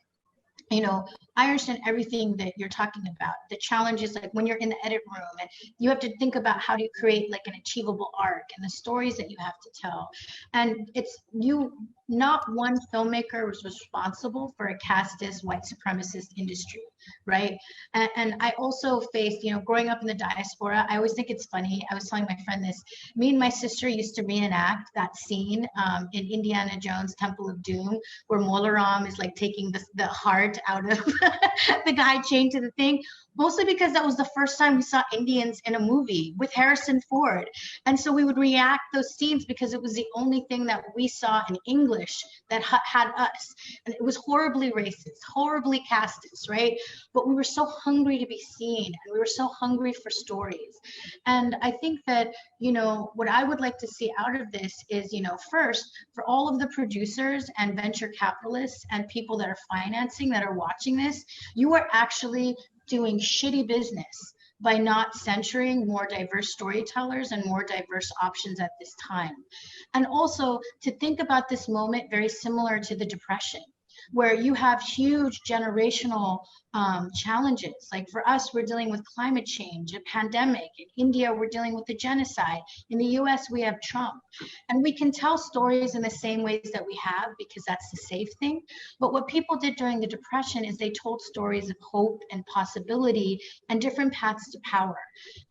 Speaker 5: I understand everything that you're talking about. The challenge is like when you're in the edit room and you have to think about how do you create like an achievable arc and the stories that you have to tell. And not one filmmaker was responsible for a casteist, white supremacist industry, right? And I also faced, growing up in the diaspora, I always think it's funny. I was telling my friend this. Me and my sister used to reenact that scene in Indiana Jones' Temple of Doom, where Molaram is like taking the heart out of the guy chained to the thing, mostly because that was the first time we saw Indians in a movie with Harrison Ford. And so we would react those scenes because it was the only thing that we saw in English that had us. And it was horribly racist, horribly casteist, right? But we were so hungry to be seen, and we were so hungry for stories. And I think that, what I would like to see out of this is, first, for all of the producers and venture capitalists and people that are financing, that are watching this, you are actually doing shitty business by not centering more diverse storytellers and more diverse options at this time. And also to think about this moment very similar to the Depression, where you have huge generational challenges. Like for us, we're dealing with climate change, a pandemic. In India, we're dealing with the genocide. In the US, we have Trump. And we can tell stories in the same ways that we have because that's the safe thing. But what people did during the Depression is they told stories of hope and possibility and different paths to power.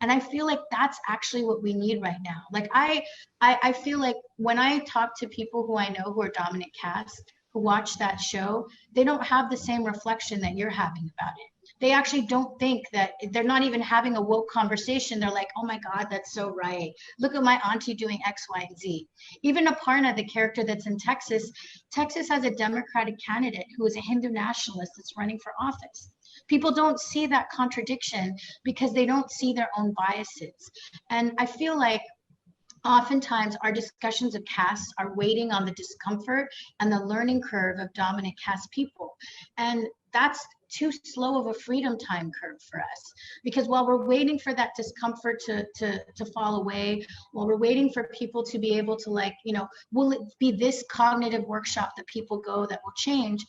Speaker 5: And I feel like that's actually what we need right now. Like I feel like when I talk to people who I know who are dominant caste, who watch that show, they don't have the same reflection that you're having about it. They actually don't think that, they're not even having a woke conversation. They're like, oh my God, that's so right. Look at my auntie doing X, Y, and Z. Even Aparna, the character that's in Texas, Texas has a Democratic candidate who is a Hindu nationalist that's running for office. People don't see that contradiction because they don't see their own biases. And I feel like oftentimes our discussions of caste are waiting on the discomfort and the learning curve of dominant caste people. And that's too slow of a freedom time curve for us. Because while we're waiting for that discomfort to fall away, while we're waiting for people to be able to will it be this cognitive workshop that people go that will change?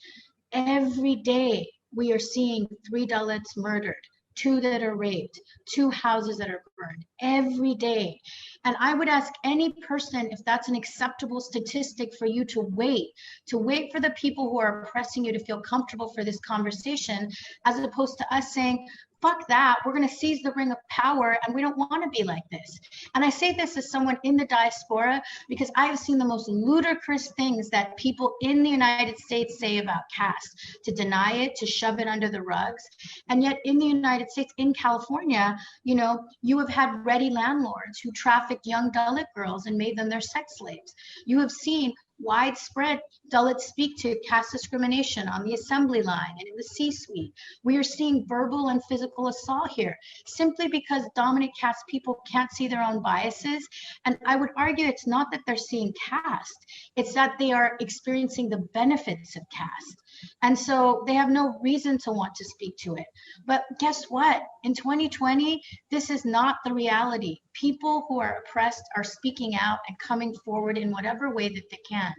Speaker 5: Every day we are seeing 3 Dalits murdered, 2 that are raped, 2 houses that are burned every day. And I would ask any person if that's an acceptable statistic for you to wait for the people who are oppressing you to feel comfortable for this conversation, as opposed to us saying, fuck that, we're going to seize the ring of power and we don't want to be like this. And I say this as someone in the diaspora because I have seen the most ludicrous things that people in the United States say about caste, to deny it, to shove it under the rugs. And yet in the United States, in California, you know, you have had ready landlords who trafficked young Dalit girls and made them their sex slaves. You have seen widespread Dalits speak to caste discrimination on the assembly line and in the C-suite. We are seeing verbal and physical assault here simply because dominant caste people can't see their own biases. And I would argue it's not that they're seeing caste, it's that they are experiencing the benefits of caste. And so they have no reason to want to speak to it. But guess what? In 2020, this is not the reality. People who are oppressed are speaking out and coming forward in whatever way that they can.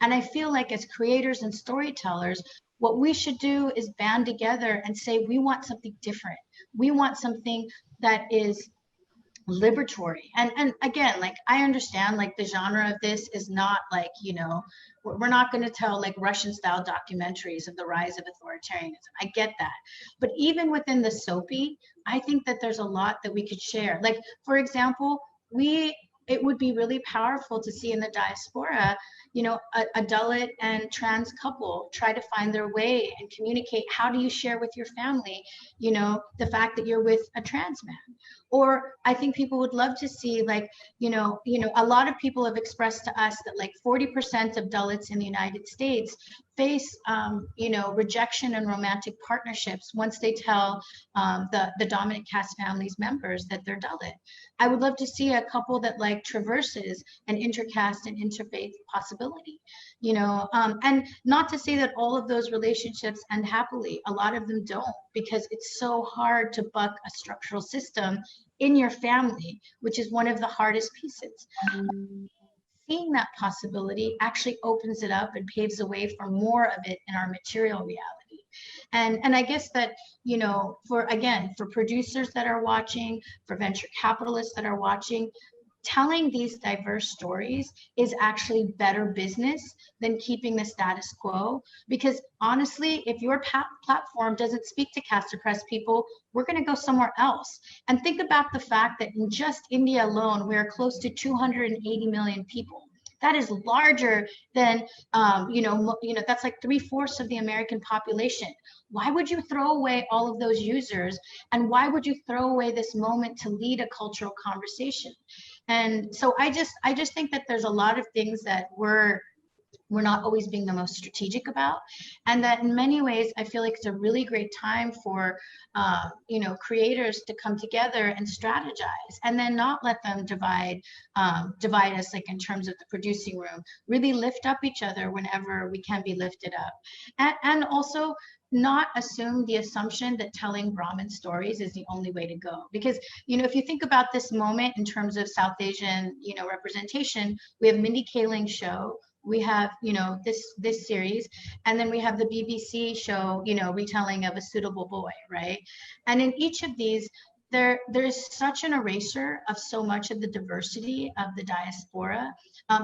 Speaker 5: And I feel like as creators and storytellers, what we should do is band together and say, we want something different. We want something that is liberatory. And again, like, I understand, like, the genre of this is not like, you know, we're not going to tell like Russian style documentaries of the rise of authoritarianism. I get that. But even within the soapy, I think that there's a lot that we could share. Like, for example, it would be really powerful to see in the diaspora, you know, a Dalit and trans couple try to find their way and communicate. How do you share with your family, you know, the fact that you're with a trans man? Or I think people would love to see, like, you know, a lot of people have expressed to us that like 40% of Dalits in the United States face, you know, rejection in romantic partnerships once they tell the dominant caste family's members that they're Dalit. I would love to see a couple that like traverses an intercaste and interfaith possibility, you know, and not to say that all of those relationships end happily. A lot of them don't, because it's so hard to buck a structural system in your family, which is one of the hardest pieces. Seeing that possibility actually opens it up and paves the way for more of it in our material reality. And I guess that, you know, for producers that are watching, for venture capitalists that are watching, telling these diverse stories is actually better business than keeping the status quo. Because honestly, if your platform doesn't speak to caste oppressed people, we're going to go somewhere else. And think about the fact that in just India alone, we are close to 280 million people. That is larger than, you know, that's like 3/4 of the American population. Why would you throw away all of those users? And why would you throw away this moment to lead a cultural conversation? And so I just think that there's a lot of things that we're not always being the most strategic about, and that in many ways I feel like it's a really great time for you know, creators to come together and strategize, and then not let them divide us, like in terms of the producing room. Really lift up each other whenever we can be lifted up, and also not assume the assumption that telling Brahmin stories is the only way to go. Because, you know, if you think about this moment in terms of South Asian, you know, representation, we have Mindy Kaling's show, we have, you know, this series, and then we have the BBC show, you know, retelling of A Suitable Boy, right? And in each of these, there is such an erasure of so much of the diversity of the diaspora,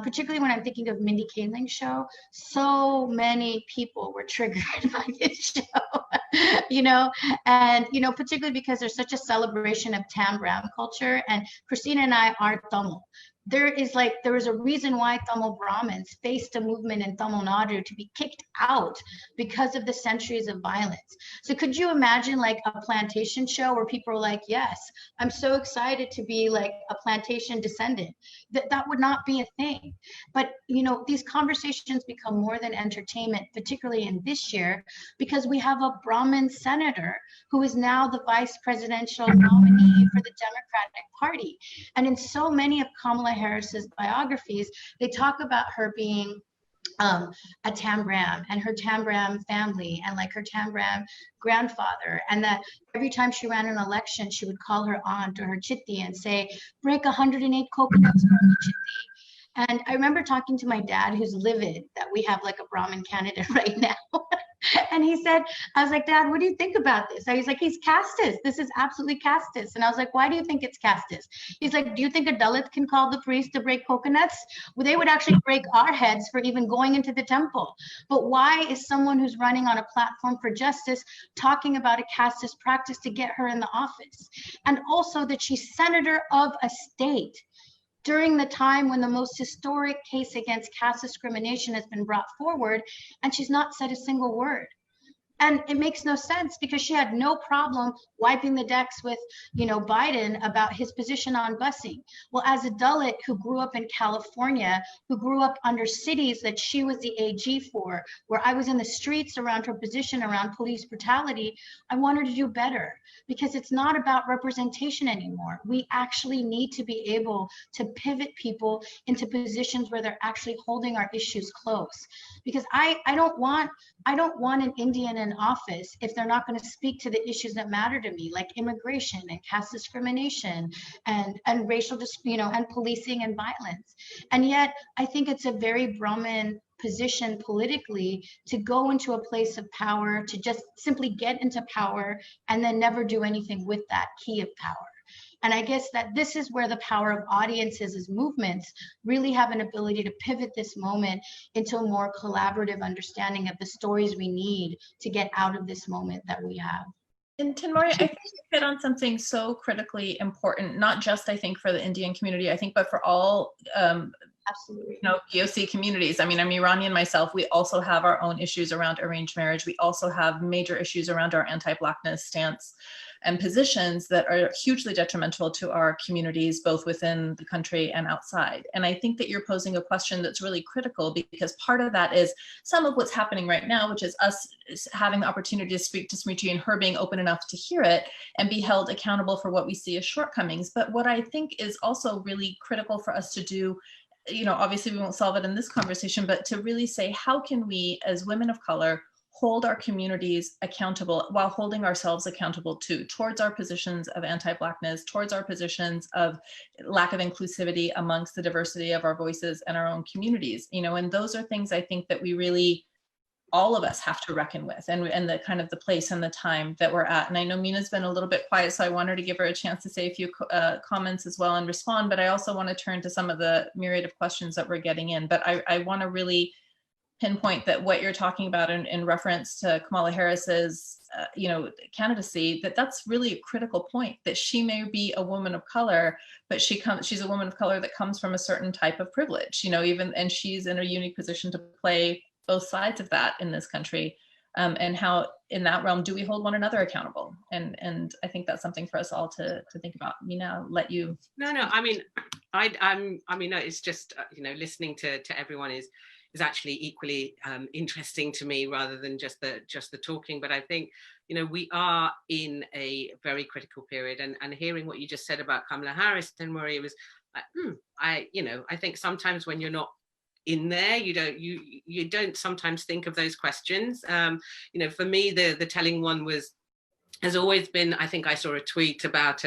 Speaker 5: particularly when I'm thinking of Mindy Kaling's show. So many people were triggered by this show, you know, and, you know, particularly because there's such a celebration of Tam Brown culture, and Christina and I are Tamil. There is a reason why Tamil Brahmins faced a movement in Tamil Nadu to be kicked out because of the centuries of violence. So could you imagine like a plantation show where people are like, yes, I'm so excited to be like a plantation descendant? That would not be a thing. But, you know, these conversations become more than entertainment, particularly in this year, because we have a Brahmin senator who is now the vice presidential nominee for the Democratic Party. And in so many of Kamala Harris's biographies, they talk about her being a Tambram and her Tambram family and like her Tambram grandfather, and that every time she ran an election, she would call her aunt or her chitti and say, break 108 coconuts for me, chitti. And I remember talking to my dad, who's livid that we have like a Brahmin candidate right now. And he said, I was like, Dad, what do you think about this? And he's like, he's casteist. This is absolutely casteist. And I was like, why do you think it's casteist? He's like, do you think a Dalit can call the priest to break coconuts? Well, they would actually break our heads for even going into the temple. But why is someone who's running on a platform for justice talking about a casteist practice to get her in the office? And also that she's senator of a state during the time when the most historic case against caste discrimination has been brought forward, and she's not said a single word. And it makes no sense because she had no problem wiping the decks with, Biden about his position on busing. Well, as a Dalit who grew up in California, who grew up under cities that she was the AG for, where I was in the streets around her position around police brutality, I want her to do better because it's not about representation anymore. We actually need to be able to pivot people into positions where they're actually holding our issues close. Because I don't want an Indian in office if they're not going to speak to the issues that matter to me, like immigration and caste discrimination and racial and policing and violence. And yet I think it's a very Brahmin position politically to go into a place of power, to just simply get into power and then never do anything with that key of power. And I guess that this is where the power of audiences as movements really have an ability to pivot this moment into a more collaborative understanding of the stories we need to get out of this moment that we have.
Speaker 1: And Thenmozhi, I think you hit on something so critically important, not just I think for the Indian community, I think, but for all
Speaker 5: Absolutely.
Speaker 1: POC communities. I mean, I'm Iranian myself. We also have our own issues around arranged marriage. We also have major issues around our anti-Blackness stance and positions that are hugely detrimental to our communities, both within the country and outside. And I think that you're posing a question that's really critical because part of that is some of what's happening right now, which is us having the opportunity to speak to Smrithi and her being open enough to hear it and be held accountable for what we see as shortcomings. But what I think is also really critical for us to do, obviously we won't solve it in this conversation, but to really say, how can we as women of color hold our communities accountable while holding ourselves accountable too, towards our positions of anti-Blackness, towards our positions of lack of inclusivity amongst the diversity of our voices and our own communities, and those are things I think that we really, all of us have to reckon with, and the kind of the place and the time that we're at. And I know Meena's been a little bit quiet, so I want her to give her a chance to say a few comments as well and respond, but I also want to turn to some of the myriad of questions that we're getting in. But I want to really pinpoint that what you're talking about in reference to Kamala Harris's, candidacy, that's really a critical point, that she may be a woman of color, but she's a woman of color that comes from a certain type of privilege, and she's in a unique position to play both sides of that in this country. And how in that realm do we hold one another accountable? And I think that's something for us all to think about. Meena, let you.
Speaker 3: No, I mean, it's just, listening to everyone is actually equally interesting to me rather than just the talking. But I think, we are in a very critical period, and hearing what you just said about Kamala Harris, Thenmozhi, it was like, I think sometimes when you're not in there, you don't sometimes think of those questions. For me, the telling one has always been, I think I saw a tweet about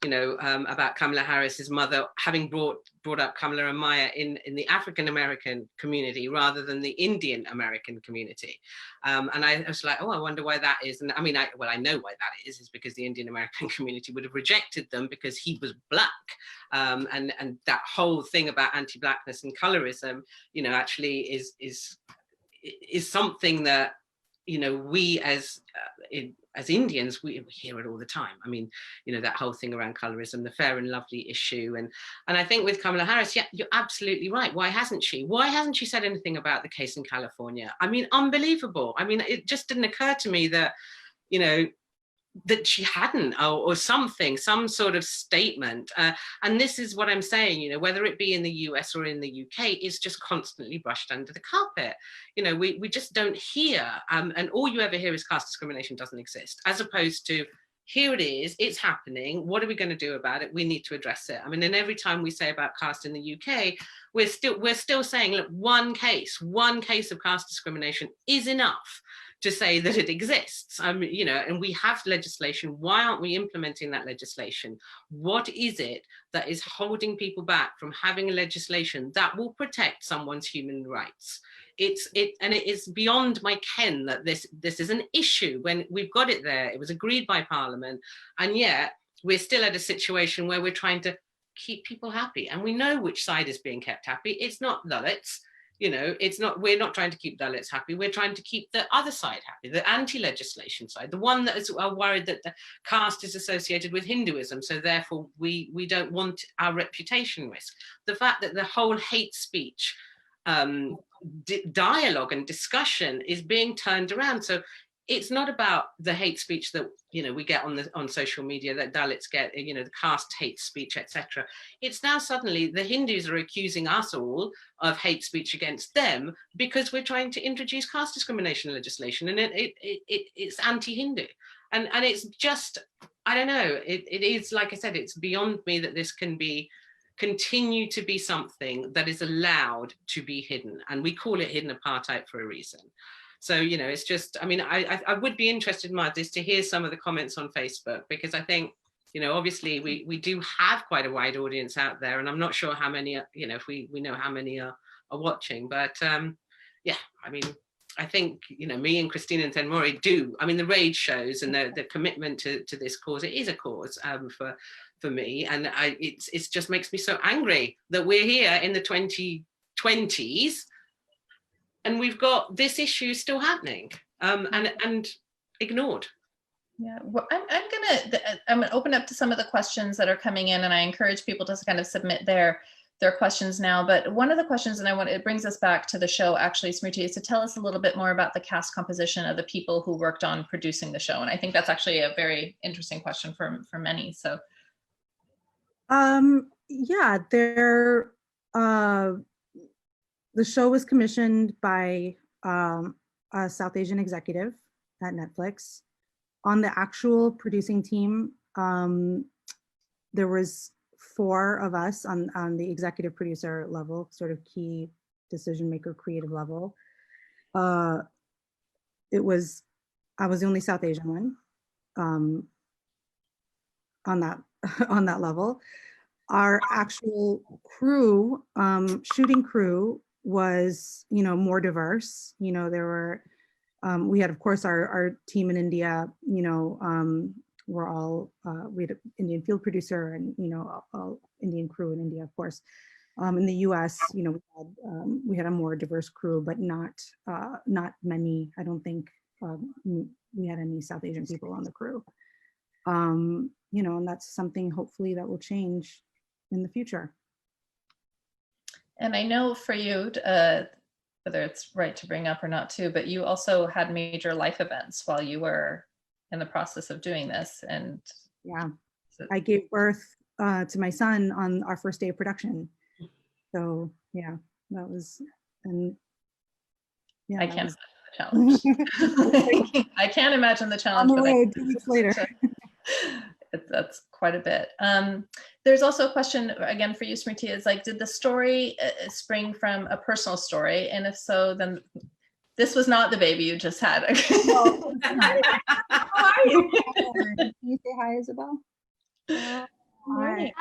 Speaker 3: about Kamala Harris's mother having brought up Kamala and Maya in the African American community rather than the Indian American community. And I was like, oh, I wonder why that is. And I mean, I know why that is because the Indian American community would have rejected them because he was Black. And that whole thing about anti-Blackness and colorism, actually is something that, we as Indians, we hear it all the time. I mean, that whole thing around colorism, the fair and lovely issue. And I think with Kamala Harris, yeah, you're absolutely right. Why hasn't she? Why hasn't she said anything about the case in California? I mean, unbelievable. I mean, it just didn't occur to me that, that she hadn't, or something, some sort of statement. And this is what I'm saying, whether it be in the US or in the UK, it's just constantly brushed under the carpet. We just don't hear, and all you ever hear is caste discrimination doesn't exist, as opposed to, here it is, it's happening, what are we going to do about it? We need to address it. I mean, and every time we say about caste in the UK, we're still saying, look, one case of caste discrimination is enough to say that it exists. You know, and we have legislation. Why aren't we implementing that legislation? What is it that is holding people back from having a legislation that will protect someone's human rights? It is beyond my ken that this is an issue when we've got it there. It was agreed by Parliament, and yet we're still at a situation where we're trying to keep people happy, and we know which side is being kept happy. It's not Dalits. You know, we're not trying to keep Dalits happy. We're trying to keep the other side happy, the anti-legislation side, the one that is worried that the caste is associated with Hinduism. So therefore we don't want our reputation risk. The fact that the whole hate speech dialogue and discussion is being turned around. So it's not about the hate speech that, you know, we get on social media, that Dalits get, you know, the caste hate speech, etc. It's now suddenly the Hindus are accusing us all of hate speech against them because we're trying to introduce caste discrimination legislation, and it's anti-Hindu, and it's just, I don't know. It is, like I said, it's beyond me that this can continue to be something that is allowed to be hidden, and we call it hidden apartheid for a reason. So, you know, it's just, I mean, I would be interested, Mahidas, to hear some of the comments on Facebook, because I think, you know, obviously we do have quite a wide audience out there, and I'm not sure how many, you know, if we know how many are watching, but yeah, I mean, I think, you know, me and Christina and Thenmozhi do, I mean, the rage shows and the commitment to this cause, it is a cause for me, and it just makes me so angry that we're here in the 2020s and we've got this issue still happening, and ignored.
Speaker 1: Yeah, well, I'm gonna open up to some of the questions that are coming in, and I encourage people to kind of submit their questions now. But one of the questions, and it brings us back to the show, actually, Smrithi, is to tell us a little bit more about the caste composition of the people who worked on producing the show. And I think that's actually a very interesting question for many. So,
Speaker 2: yeah, the show was commissioned by a South Asian executive at Netflix. On the actual producing team, there was 4 of us on the executive producer level, sort of key decision maker, creative level. I was the only South Asian one on that level. Our actual crew, shooting crew, was, you know, more diverse. You know, there were, we had, of course, our team in India, you know, we're all, we had an Indian field producer and, you know, all Indian crew in India, of course. In the US, you know, we had a more diverse crew, but not many. I don't think we had any South Asian people on the crew. You know, and that's something hopefully that will change in the future.
Speaker 1: and I know for you, whether it's right to bring up or not too, but you also had major life events while you were in the process of doing this. And
Speaker 2: yeah, I gave birth to my son on our first day of production. So yeah, that was, and yeah,
Speaker 1: I can't imagine the challenge. I can't imagine the challenge.
Speaker 2: On the road 2 weeks later.
Speaker 1: That's quite a bit. There's also a question, again, for you, Smrithi, is like, did the story spring from a personal story? And if so, then this was not the baby you just had.
Speaker 2: How are you? Can you say hi, Isabel? Hi.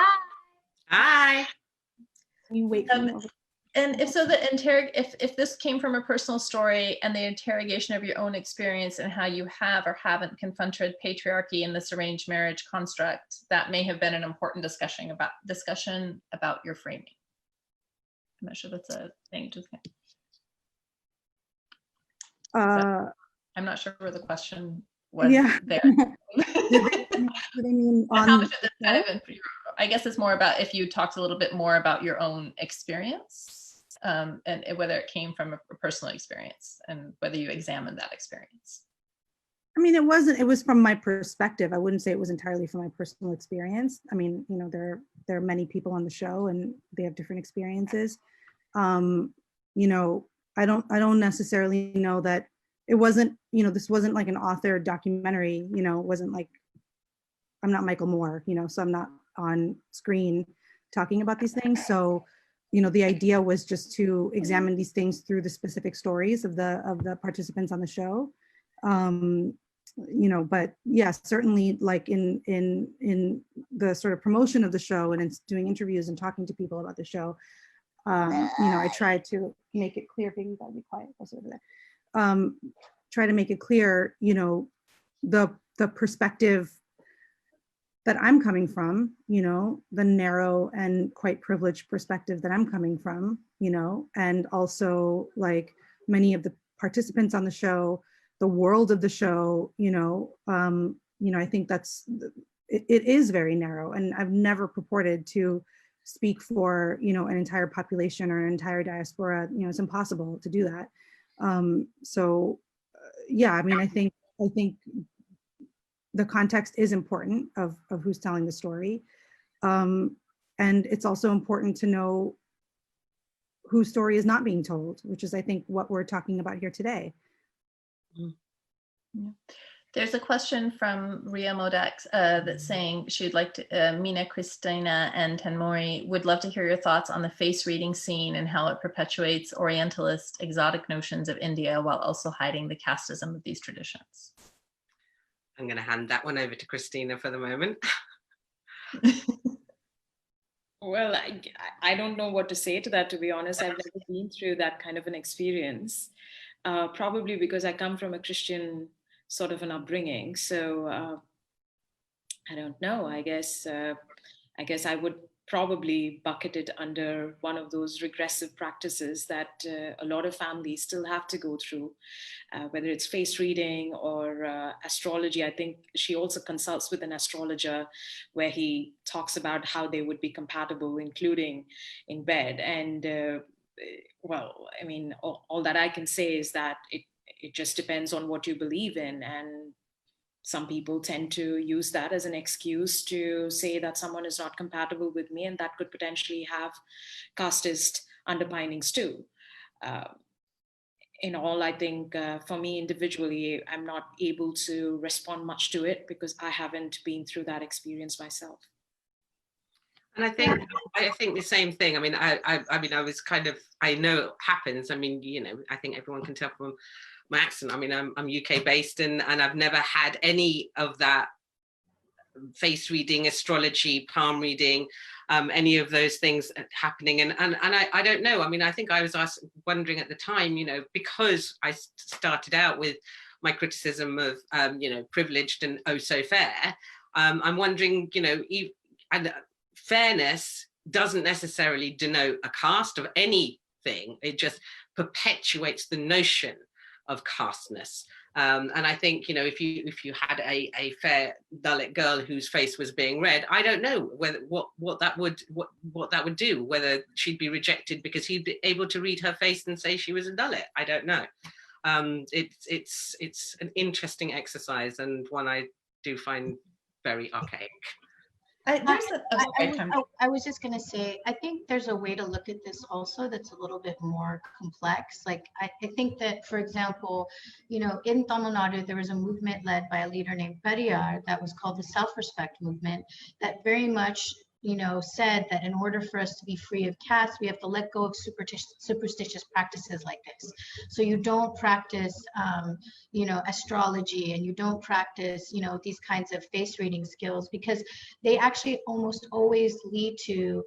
Speaker 3: Hi.
Speaker 2: Can you wait for me?
Speaker 1: And if so, if this came from a personal story and the interrogation of your own experience and how you have or haven't confronted patriarchy in this arranged marriage construct, that may have been an important discussion about your framing. I'm not sure that's a thing. I'm not sure where the question was there.
Speaker 2: What I mean,
Speaker 1: how much of this kind of, I guess it's more about if you talked a little bit more about your own experience. And whether it came from a personal experience and whether you examined that experience.
Speaker 2: I mean, it was from my perspective. I wouldn't say it was entirely from my personal experience. I mean, you know, there are many people on the show and they have different experiences. You know, I don't necessarily know that it wasn't, you know, this wasn't like an author documentary, you know, it wasn't like, I'm not Michael Moore, you know, so I'm not on screen talking about these things. So, you know, the idea was just to examine these things through the specific stories of the participants on the show. You know, but yeah, certainly like in the sort of promotion of the show and in doing interviews and talking to people about the show, you know, I try to make it clear, baby, gotta be quiet, that's over there. Try to make it clear, you know, the perspective that I'm coming from, you know, the narrow and quite privileged perspective that I'm coming from, you know, and also like many of the participants on the show, the world of the show, you know, I think that's, it is very narrow, and I've never purported to speak for, you know, an entire population or an entire diaspora. You know, it's impossible to do that. Yeah, I mean, I think the context is important of who's telling the story. And it's also important to know whose story is not being told, which is, I think, what we're talking about here today.
Speaker 1: Yeah. There's a question from Ria Modax that's saying she'd like to, Meena, Christina, and Thenmozhi would love to hear your thoughts on the face reading scene and how it perpetuates Orientalist exotic notions of India while also hiding the casteism of these traditions.
Speaker 3: I'm going to hand that one over to Christina for the moment.
Speaker 4: Well, I don't know what to say to that, to be honest. I've never been through that kind of an experience, probably because I come from a Christian sort of an upbringing. So I don't know. I guess I would probably bucket it under one of those regressive practices that a lot of families still have to go through, whether it's face reading or astrology. I think she also consults with an astrologer where he talks about how they would be compatible, including in bed. And well, I mean, all that I can say is that it just depends on what you believe in. And some people tend to use that as an excuse to say that someone is not compatible with me, and that could potentially have casteist underpinnings too. In all, I think for me individually, I'm not able to respond much to it because I haven't been through that experience myself.
Speaker 3: And I think the same thing. I mean, I was kind of, I know it happens. I mean, you know, I think everyone can tell from my accent. I mean, I'm UK based, and I've never had any of that face reading, astrology, palm reading, any of those things happening. And I don't know. I mean, I think I was wondering at the time, you know, because I started out with my criticism of, you know, privileged and oh so fair. I'm wondering, you know, and fairness doesn't necessarily denote a caste of anything. It just perpetuates the notion of casteness. And I think, you know, if you had a fair Dalit girl whose face was being read, I don't know whether what that would do, whether she'd be rejected because he'd be able to read her face and say she was a Dalit. I don't know. It's an interesting exercise, and one I do find very archaic.
Speaker 5: I was just going to say, I think there's a way to look at this also that's a little bit more complex. Like, I think that, for example, you know, in Tamil Nadu, there was a movement led by a leader named Periyar that was called the self-respect movement that very much, you know, said that in order for us to be free of caste, we have to let go of superstitious practices like this. So you don't practice, you know, astrology, and you don't practice, you know, these kinds of face reading skills, because they actually almost always lead to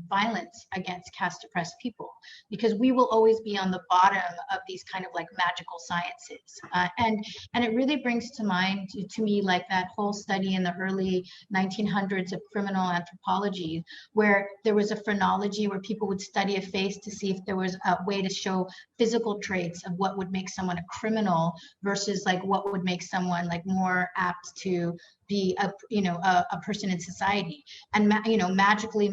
Speaker 5: violence against caste oppressed people, because we will always be on the bottom of these kind of like magical sciences. And it really brings to mind to me like that whole study in the early 1900s of criminal anthropology, where there was a phrenology where people would study a face to see if there was a way to show physical traits of what would make someone a criminal versus like what would make someone like more apt to be a person in society. And you know, magically,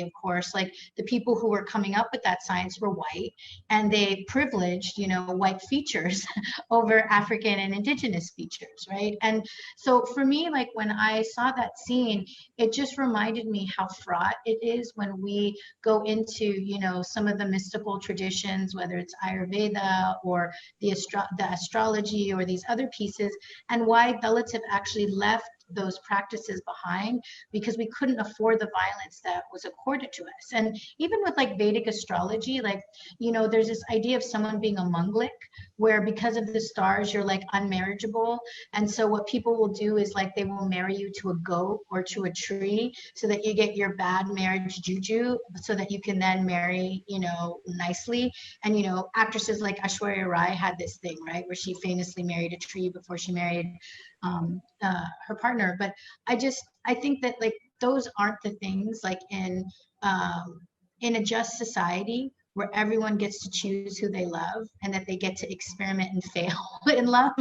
Speaker 5: of course, like the people who were coming up with that science were white, and they privileged, you know, white features over African and indigenous features, right? And so for me, like when I saw that scene, it just reminded me how fraught it is when we go into, you know, some of the mystical traditions, whether it's Ayurveda or the astrology or these other pieces, and why Dalits have actually left those practices behind because we couldn't afford the violence that was accorded to us. And even with like Vedic astrology, like, you know, there's this idea of someone being a manglik, where because of the stars, you're like unmarriageable. And so what people will do is like they will marry you to a goat or to a tree so that you get your bad marriage juju so that you can then marry, you know, nicely. And, you know, actresses like Aishwarya Rai had this thing, right, where she famously married a tree before she married her partner. But I think that like those aren't the things like in a just society where everyone gets to choose who they love and that they get to experiment and fail in love.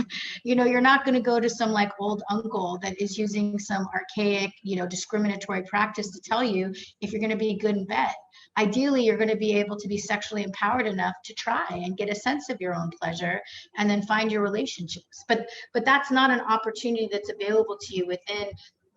Speaker 5: You know, you're not going to go to some like old uncle that is using some archaic, you know, discriminatory practice to tell you if you're going to be good in bed. Ideally, you're going to be able to be sexually empowered enough to try and get a sense of your own pleasure and then find your relationships. But that's not an opportunity that's available to you within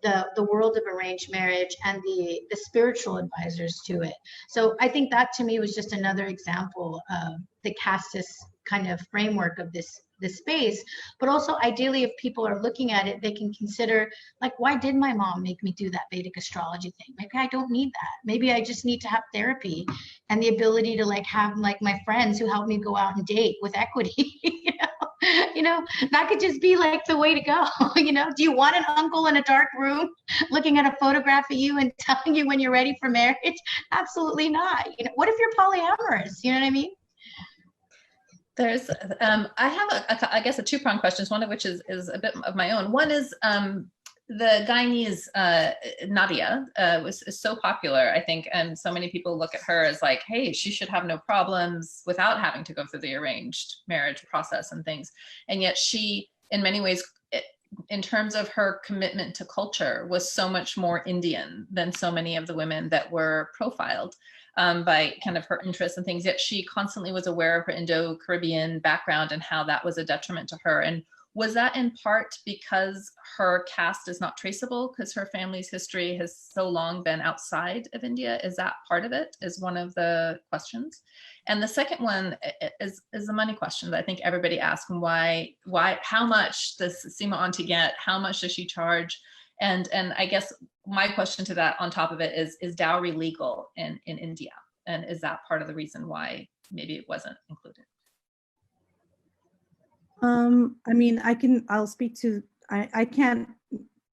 Speaker 5: the world of arranged marriage and the spiritual advisors to it. So I think that to me was just another example of the casteist kind of framework of this space. But also ideally, if people are looking at it, they can consider like, why did my mom make me do that Vedic astrology thing? Maybe I don't need that. Maybe I just need to have therapy and the ability to like have like my friends who help me go out and date with equity. You know, that could just be like the way to go. You know, do you want an uncle in a dark room looking at a photograph of you and telling you when you're ready for marriage? Absolutely not. You know, what if you're polyamorous? You know what I mean?
Speaker 1: There's, I have I guess a two-pronged question, one of which is a bit of my own. One is the Guyanese Nadia is so popular, I think, and so many people look at her as like, hey, she should have no problems without having to go through the arranged marriage process and things. And yet she, in many ways, in terms of her commitment to culture, was so much more Indian than so many of the women that were profiled by kind of her interests and things. Yet she constantly was aware of her Indo-Caribbean background and how that was a detriment to her. And was that in part because her caste is not traceable, because her family's history has so long been outside of India? Is that part of it, is one of the questions? And the second one is the money question that I think everybody asks, why, how much does Seema Aunty get? How much does she charge? And I guess my question to that on top of it is dowry legal in India? And is that part of the reason why maybe it wasn't included?
Speaker 2: I mean, I'll speak to, I can't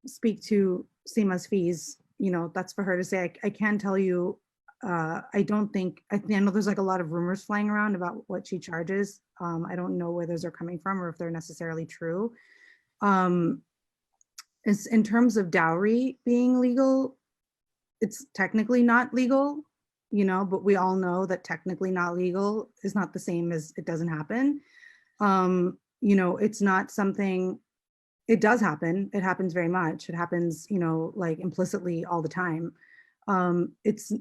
Speaker 2: speak to Seema's fees, you know, that's for her to say. I can tell you, I know there's like a lot of rumors flying around about what she charges. I don't know where those are coming from or if they're necessarily true. In terms of dowry being legal, it's technically not legal, you know, but we all know that technically not legal is not the same as it doesn't happen. You know, it's not something, it does happen. It happens very much. It happens, you know, like implicitly all the time. It's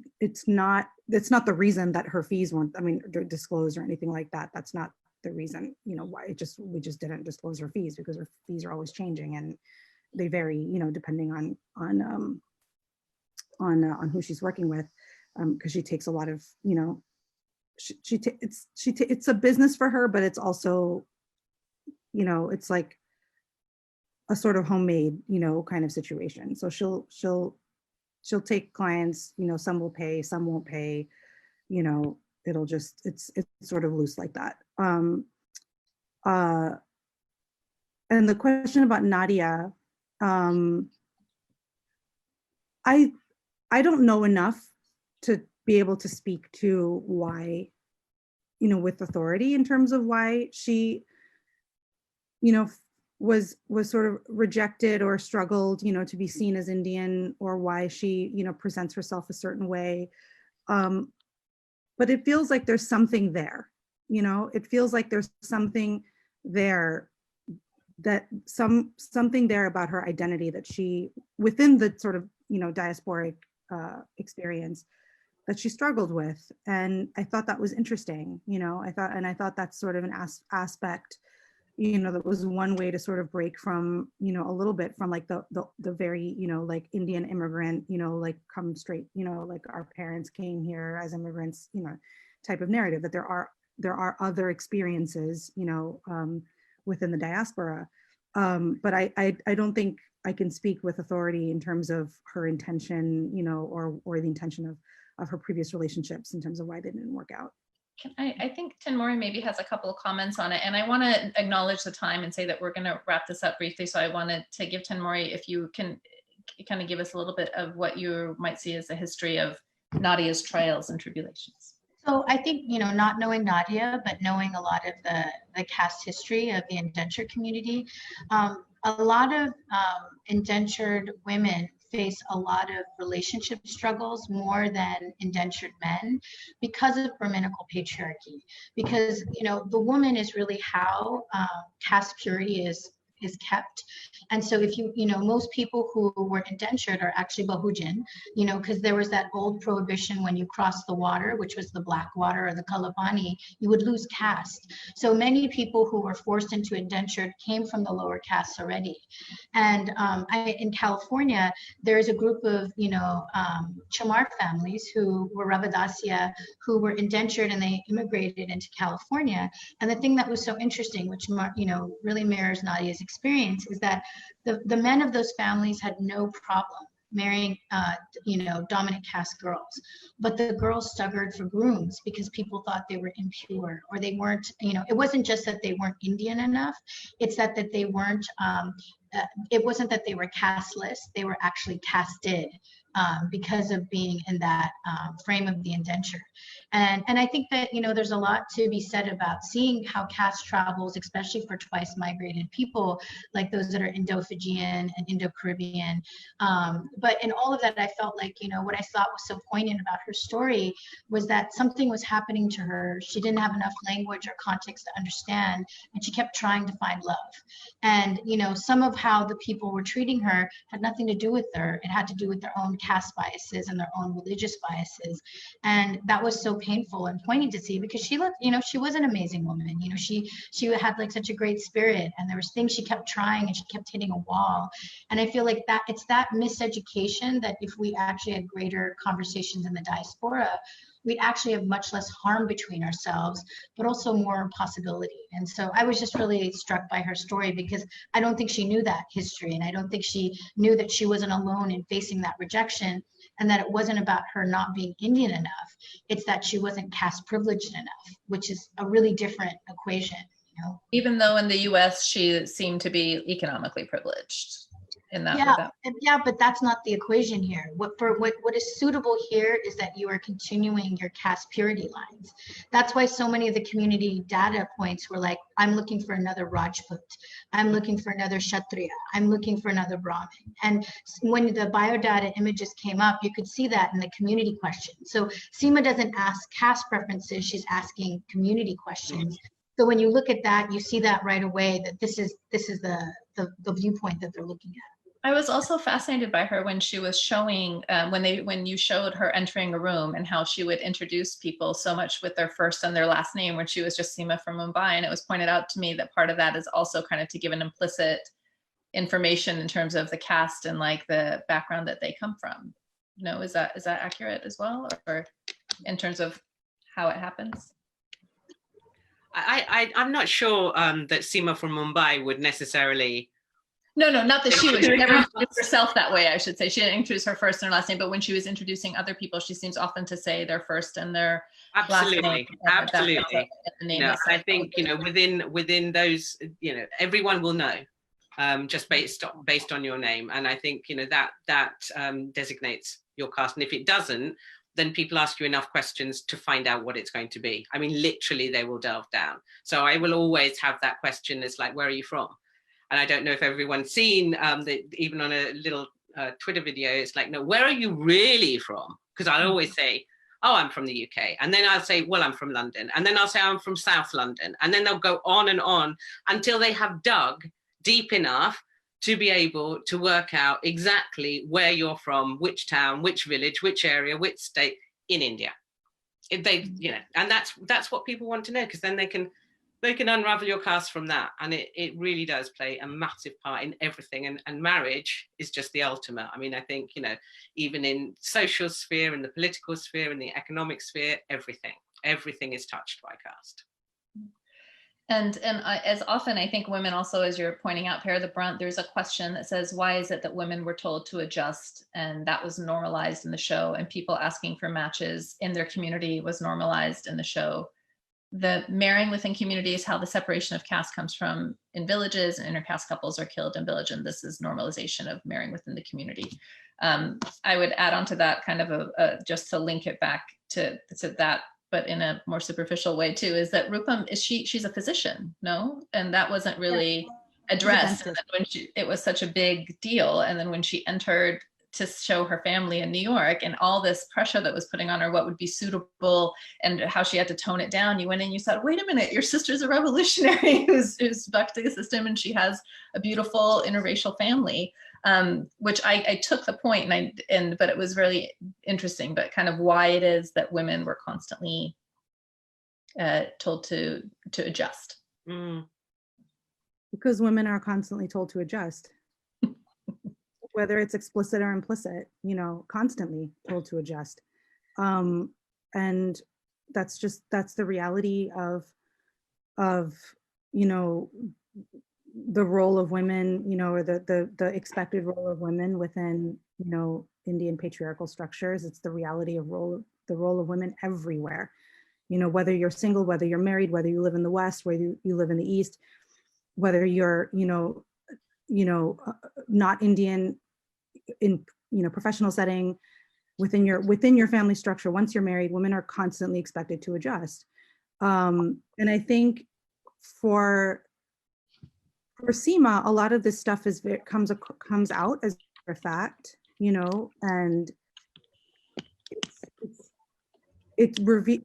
Speaker 2: not the reason that her fees weren't, I mean, disclosed or anything like that. That's not the reason, you know, why we just didn't disclose her fees, because her fees are always changing and they vary, you know, depending on who she's working with, because she takes a lot of, you know, it's a business for her, but it's also, you know, it's like a sort of homemade, you know, kind of situation. So she'll take clients, you know, some will pay, some won't pay, you know, it'll just, it's sort of loose like that. And the question about Nadia, I don't know enough to be able to speak to why, you know, with authority in terms of why she, you know, was sort of rejected or struggled, you know, to be seen as Indian, or why she, you know, presents herself a certain way. But it feels like there's something there, you know, it feels like there's something there, that something there about her identity that she, within the sort of, you know, diasporic experience, that she struggled with. And I thought that was interesting, you know, I thought that's sort of an aspect, you know, that was one way to sort of break from, you know, a little bit from like the very, you know, like Indian immigrant, you know, like come straight, you know, like our parents came here as immigrants, you know, type of narrative, that there are other experiences, you know, within the diaspora. But I don't think I can speak with authority in terms of her intention, you know, or the intention of her previous relationships in terms of why they didn't work out.
Speaker 1: I think Thenmozhi maybe has a couple of comments on it, and I want to acknowledge the time and say that we're going to wrap this up briefly. So I wanted to give Thenmozhi, if you can kind of give us a little bit of what you might see as the history of Nadia's trials and tribulations.
Speaker 5: So I think, you know, not knowing Nadia, but knowing a lot of the caste history of the indentured community, a lot of indentured women face a lot of relationship struggles more than indentured men because of Brahminical patriarchy. Because, you know, the woman is really how caste purity is kept. And so if you know, most people who were indentured are actually Bahujan, you know, because there was that old prohibition when you crossed the water, which was the black water or the Kalapani, you would lose caste. So many people who were forced into indentured came from the lower castes already. And in California, there is a group of, you know, Chamar families who were Ravadasya, who were indentured and they immigrated into California. And the thing that was so interesting, which, you know, really mirrors Nadia's experience, is that the men of those families had no problem marrying, you know, dominant caste girls, but the girls staggered for grooms because people thought they were impure or they weren't, you know, it wasn't just that they weren't Indian enough, it's that they weren't, it wasn't that they were casteless, they were actually casted because of being in that frame of the indenture. And I think that, you know, there's a lot to be said about seeing how caste travels, especially for twice migrated people, like those that are Indo-Fijian and Indo-Caribbean. But in all of that, I felt like, you know, what I thought was so poignant about her story was that something was happening to her. She didn't have enough language or context to understand, and she kept trying to find love. And, you know, some of how the people were treating her had nothing to do with her. It had to do with their own caste biases and their own religious biases. And that was so painful and poignant to see, because she looked, you know, she was an amazing woman. You know, she had like such a great spirit, and there was things she kept trying and she kept hitting a wall. And I feel like that it's that miseducation that if we actually had greater conversations in the diaspora, we'd actually have much less harm between ourselves, but also more possibility. And so I was just really struck by her story, because I don't think she knew that history, and I don't think she knew that she wasn't alone in facing that rejection, and that it wasn't about her not being Indian enough. It's that she wasn't caste privileged enough, which is a really different equation, you know? Even
Speaker 1: though in the US, she seemed to be economically privileged. In that
Speaker 5: yeah, but that's not the equation here. What is suitable here is that you are continuing your caste purity lines. That's why so many of the community data points were like, I'm looking for another Rajput, I'm looking for another Kshatriya, I'm looking for another Brahmin. And when the biodata images came up, you could see that in the community questions. So Seema doesn't ask caste preferences, she's asking community questions. So when you look at that, you see that right away, that this is the viewpoint that they're looking at.
Speaker 1: I was also fascinated by her when she was showing, when you showed her entering a room, and how she would introduce people so much with their first and their last name, when she was just Seema from Mumbai. And it was pointed out to me that part of that is also kind of to give an implicit information in terms of the caste and like the background that they come from. No, is that accurate as well, or in terms of how it happens?
Speaker 3: I'm not sure that Seema from Mumbai would necessarily.
Speaker 1: No, not that she never introduced herself that way, I should say. She didn't introduce her first and her last name, but when she was introducing other people, she seems often to say their first and their last name.
Speaker 3: Absolutely. No, I think, you know, within those, you know, everyone will know just based on your name. And I think, you know, that designates your caste. And if it doesn't, then people ask you enough questions to find out what it's going to be. I mean, literally, they will delve down. So I will always have that question. It's like, where are you from? And I don't know if everyone's seen that even on a little Twitter video, it's like, no, where are you really from? Because I always say, oh, I'm from the UK. And then I'll say, well, I'm from London. And then I'll say, I'm from South London. And then they'll go on and on until they have dug deep enough to be able to work out exactly where you're from, which town, which village, which area, which state in India. If they, you know, and that's what people want to know, because then they can unravel your caste from that. And it really does play a massive part in everything. And marriage is just the ultimate. I mean, I think, you know, even in social sphere, in the political sphere, in the economic sphere, everything is touched by caste.
Speaker 1: As often, I think women also, as you're pointing out, bear the brunt. There's a question that says, why is it that women were told to adjust? And that was normalized in the show, and people asking for matches in their community was normalized in the show. The marrying within communities, how the separation of caste comes from in villages, and intercaste couples are killed in village, and this is normalization of marrying within the community. I would add on to that kind of just to link it back to that, but in a more superficial way too, is that Rupam she's a physician, no? And that wasn't really addressed. And when it was such a big deal. And then when she entered to show her family in New York and all this pressure that was putting on her, what would be suitable and how she had to tone it down, you went in, you said, wait a minute, your sister's a revolutionary who's bucked the system, and she has a beautiful interracial family. Which I took the point, but it was really interesting, but kind of why it is that women were constantly told to adjust.
Speaker 2: Because women are constantly told to adjust, whether it's explicit or implicit, constantly told to adjust. And that's the reality of the role of women, or the expected role of women within, Indian patriarchal structures. It's the reality of the role of women everywhere, whether you're single, whether you're married, whether you live in the West, whether you live in the East, whether you're, not Indian in, professional setting, within your family structure. Once you're married, women are constantly expected to adjust. And I think for Seema, a lot of this stuff comes out as a fact, and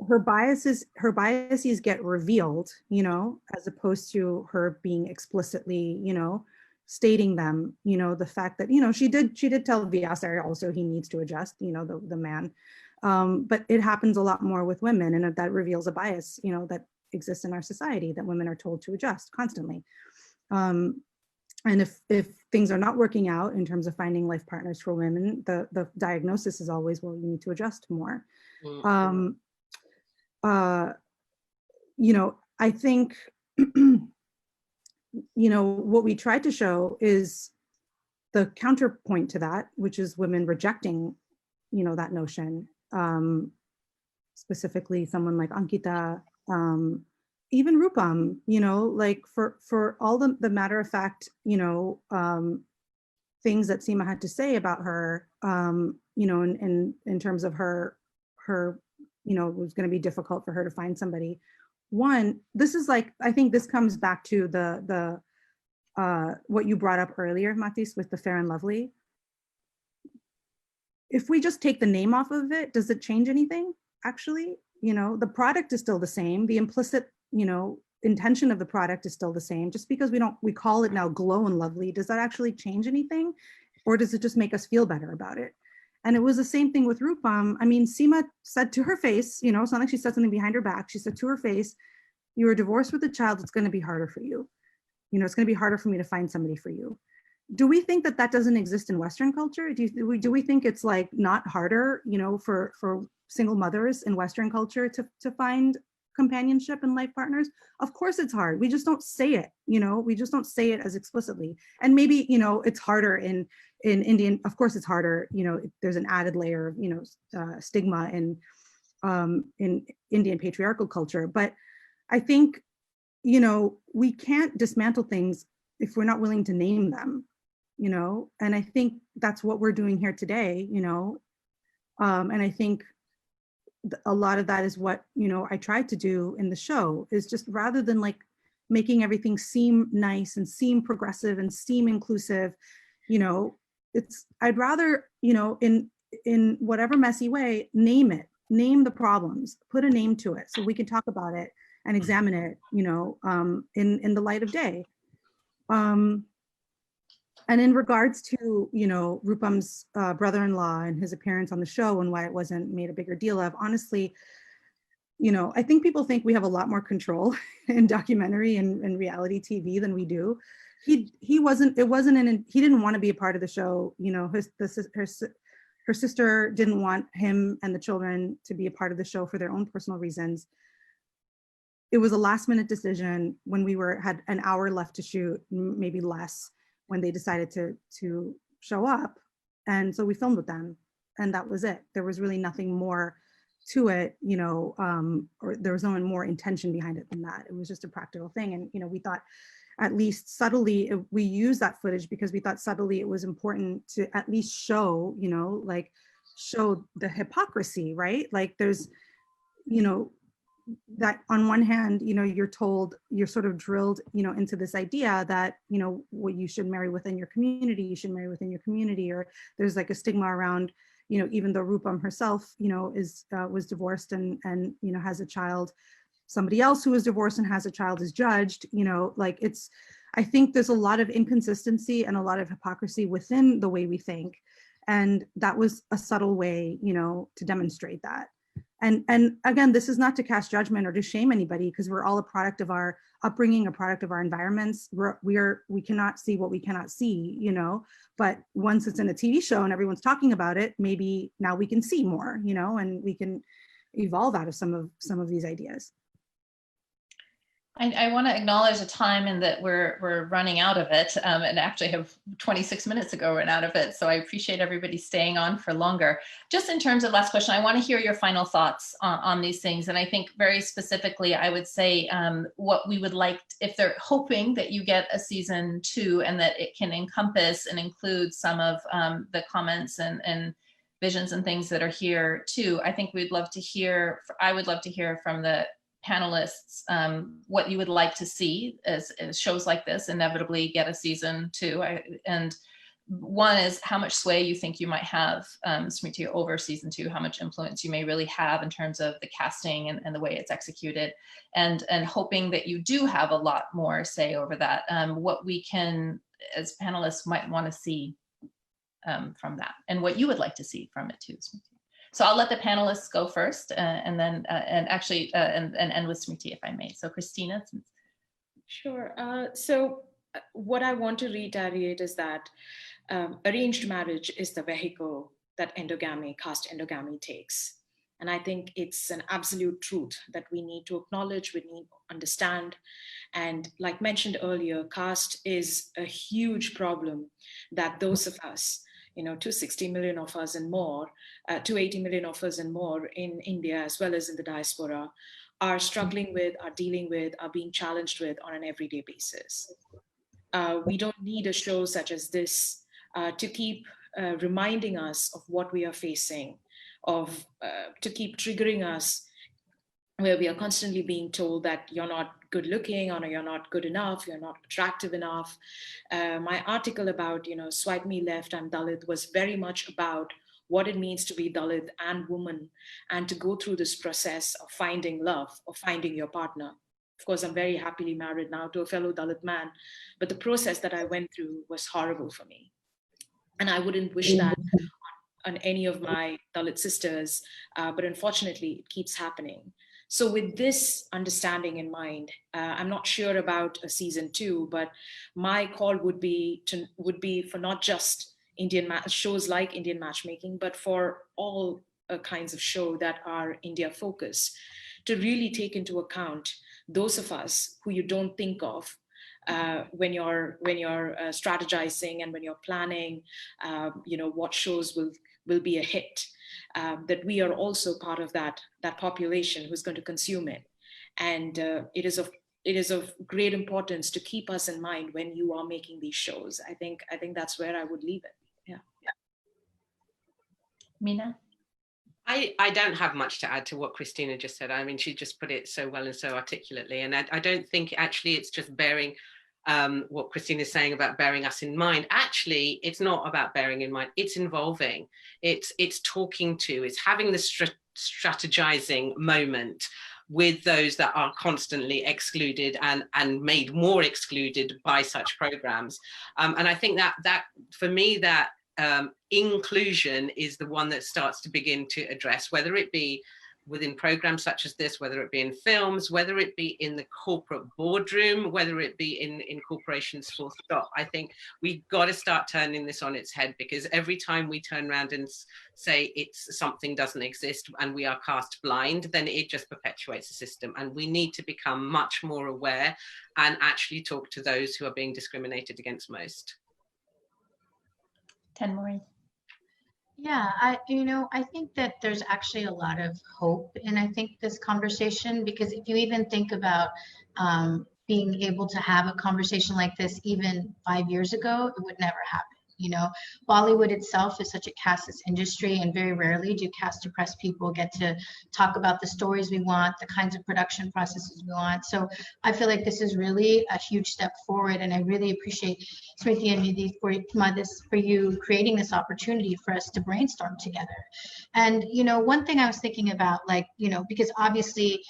Speaker 2: her biases get revealed, as opposed to her being explicitly, stating them, the fact that, she did tell Vyasar also he needs to adjust, the man. But it happens a lot more with women, and that reveals a bias, that exists in our society, that women are told to adjust constantly. And if things are not working out in terms of finding life partners for women, the diagnosis is always, well, you need to adjust more. I think, what we tried to show is the counterpoint to that, which is women rejecting, that notion. Specifically someone like Ankita, even Rupam, like for all the matter of fact, things that Seema had to say about her, in terms of her, it was going to be difficult for her to find somebody. One, this is like, I think this comes back to the what you brought up earlier, Matis, with the Fair and Lovely. If we just take the name off of it, does it change anything? Actually, the product is still the same. The implicit, intention of the product is still the same. Just because we call it now Glow and Lovely, does that actually change anything? Or does it just make us feel better about it? And it was the same thing with Rupam. I mean, Seema said to her face, it's not like she said something behind her back. She said to her face, you were divorced with a child, it's going to be harder for you. It's going to be harder for me to find somebody for you. Do we think that doesn't exist in Western culture? Do we think it's like not harder, for single mothers in Western culture to find companionship and life partners? Of course it's hard. We just don't say it, we just don't say it as explicitly. And maybe, it's harder in Indian, of course it's harder, there's an added layer of, stigma in Indian patriarchal culture. But I think, we can't dismantle things if we're not willing to name them, and I think that's what we're doing here today, and I think a lot of that is what, I tried to do in the show, is just rather than like making everything seem nice and seem progressive and seem inclusive, I'd rather, in whatever messy way, name the problems, put a name to it so we can talk about it and examine it, in the light of day. And in regards to, Rupam's brother-in-law and his appearance on the show and why it wasn't made a bigger deal of, honestly, I think people think we have a lot more control in documentary and reality TV than we do. He didn't want to be a part of the show. Her sister didn't want him and the children to be a part of the show for their own personal reasons. it was a last minute decision when we had an hour left to shoot, maybe less, when they decided to show up. And so we filmed with them, and that was it. There was really nothing more to it, you know, or there was no more intention behind it than that. It was just a practical thing. And, you know, we thought at least subtly, we used that footage because we thought subtly it was important to at least show, you know, like show the hypocrisy, right? Like there's, you know, that on one hand, you know, you're told, you're sort of drilled, you know, into this idea that, you know, what you should marry within your community, you should marry within your community, or there's like a stigma around, you know, even though Rupam herself, you know, was divorced and, you know, has a child, somebody else who is divorced and has a child is judged, you know, like it's, I think there's a lot of inconsistency and a lot of hypocrisy within the way we think. And that was a subtle way, you know, to demonstrate that. And again, this is not to cast judgment or to shame anybody, because we're all a product of our upbringing, a product of our environments. We cannot see what we cannot see, you know, but once it's in a TV show and everyone's talking about it, maybe now we can see more, you know, and we can evolve out of some of these ideas.
Speaker 1: I want to acknowledge a time in that we're running out of it, and actually have 26 minutes ago run out of it. So I appreciate everybody staying on for longer. Just in terms of last question, I want to hear your final thoughts on these things. And I think very specifically, I would say what we would like, if they're hoping that you get a season 2 and that it can encompass and include some of the comments and visions and things that are here too. I think we'd love to hear, I would love to hear from the panelists what you would like to see as shows like this inevitably get a season 2. And one is how much sway you think you might have, Smrithi, over season 2, how much influence you may really have in terms of the casting and the way it's executed, and hoping that you do have a lot more say over that, what we can as panelists might want to see from that, and what you would like to see from it too, Smrithi. So I'll let the panelists go first, and then and end with Smrithi, if I may. So Christina.
Speaker 4: Sure. So what I want to reiterate is that arranged marriage is the vehicle that endogamy, caste endogamy takes. And I think it's an absolute truth that we need to acknowledge, we need to understand. And like mentioned earlier, caste is a huge problem that those of us, you know, 260 million of us and more, 280 million of us and more in India, as well as in the diaspora, are struggling with, are dealing with, are being challenged with on an everyday basis. We don't need a show such as this to keep reminding us of what we are facing, to keep triggering us, where we are constantly being told that you're not good looking, or you're not good enough, you're not attractive enough. My article about, you know, Swipe Me Left, I'm Dalit, was very much about what it means to be Dalit and woman, and to go through this process of finding love, or finding your partner. Of course, I'm very happily married now to a fellow Dalit man, but the process that I went through was horrible for me. And I wouldn't wish that on any of my Dalit sisters, but unfortunately, it keeps happening. So with this understanding in mind, I'm not sure about a season 2, but my call would be for not just Indian shows like Indian Matchmaking, but for all kinds of show that are India focused, to really take into account those of us who you don't think of when you're strategizing and when you're planning, you know, what shows will be a hit. That we are also part of that population who's going to consume it, and it is of great importance to keep us in mind when you are making these shows. I think that's where I would leave it. Yeah.
Speaker 1: Meena.
Speaker 3: I don't have much to add to what Christina just said. I mean, she just put it so well and so articulately, and I don't think actually it's just bearing what Christina is saying about bearing us in mind. Actually, it's not about bearing in mind, it's involving, it's talking to, it's having the strategizing moment with those that are constantly excluded and made more excluded by such programs. And I think that for me, that inclusion is the one that starts to begin to address, whether it be within programs such as this, whether it be in films, whether it be in the corporate boardroom, whether it be in corporations full stop. I think we've got to start turning this on its head, because every time we turn around and say it's something doesn't exist and we are caste blind, then it just perpetuates the system. And we need to become much more aware and actually talk to those who are being discriminated against most.
Speaker 1: Thenmozhi.
Speaker 5: Yeah, I think that there's actually a lot of hope in, I think, this conversation, because if you even think about being able to have a conversation like this even 5 years ago, it would never happen. Bollywood itself is such a casteist industry, and very rarely do caste oppressed people get to talk about the stories we want, the kinds of production processes we want. So I feel like this is really a huge step forward, and I really appreciate Smrithi and Nidhi for you creating this opportunity for us to brainstorm together. And one thing I was thinking about, because obviously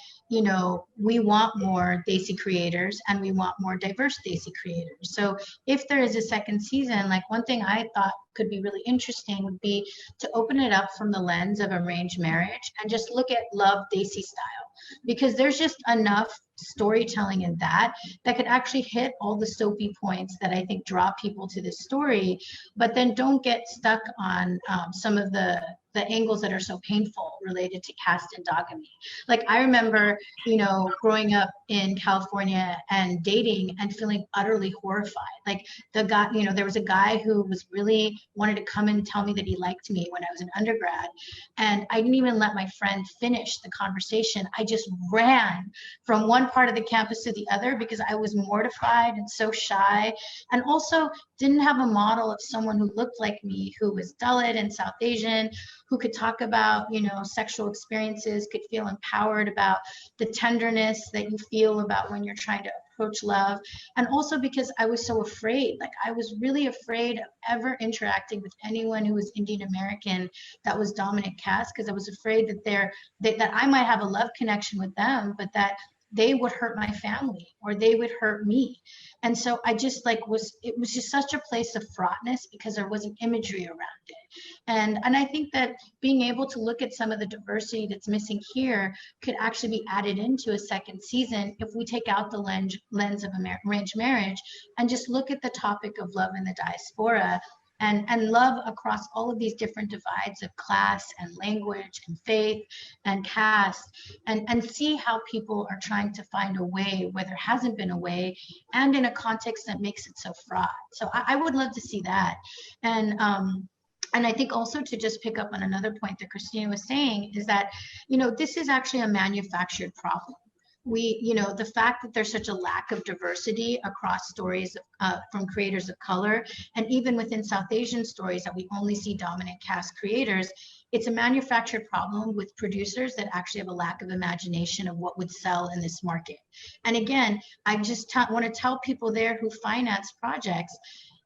Speaker 5: we want more Desi creators and we want more diverse Desi creators. So if there is a second season, one thing I thought could be really interesting would be to open it up from the lens of arranged marriage and just look at love Desi style, because there's just enough storytelling in that could actually hit all the soapy points that I think draw people to this story, but then don't get stuck on some of the angles that are so painful related to caste endogamy. I remember, growing up in California and dating and feeling utterly horrified. The guy, there was a guy who was really wanted to come and tell me that he liked me when I was an undergrad. And I didn't even let my friend finish the conversation. I just ran from one part of the campus to the other because I was mortified and so shy, and also didn't have a model of someone who looked like me, who was Dalit and South Asian, who could talk about, sexual experiences, could feel empowered about the tenderness that you feel about when you're trying to approach love. And also because I was so afraid, I was really afraid of ever interacting with anyone who was Indian American that was dominant caste, because I was afraid that I might have a love connection with them, but that they would hurt my family or they would hurt me. And so I just it was just such a place of fraughtness because there wasn't imagery around it. And I think that being able to look at some of the diversity that's missing here could actually be added into a second season if we take out the lens of arranged marriage and just look at the topic of love in the diaspora, and love across all of these different divides of class and language and faith and caste, and see how people are trying to find a way where there hasn't been a way, and in a context that makes it so fraught. So I would love to see that. And I think also, to just pick up on another point that Christina was saying, is that, this is actually a manufactured problem. The fact that there's such a lack of diversity across stories from creators of color, and even within South Asian stories that we only see dominant caste creators, it's a manufactured problem with producers that actually have a lack of imagination of what would sell in this market. And again, I just want to tell people there who finance projects,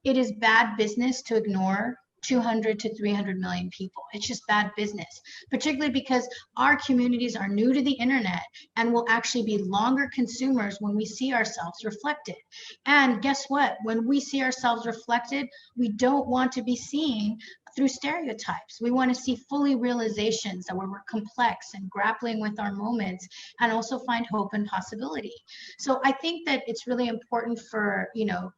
Speaker 5: it is bad business to ignore 200 to 300 million people. It's just bad business, particularly because our communities are new to the internet and will actually be longer consumers when we see ourselves reflected. And guess what? When we see ourselves reflected, we don't want to be seen through stereotypes. We want to see fully realizations that where we're complex and grappling with our moments, and also find hope and possibility. So I think that it's really important for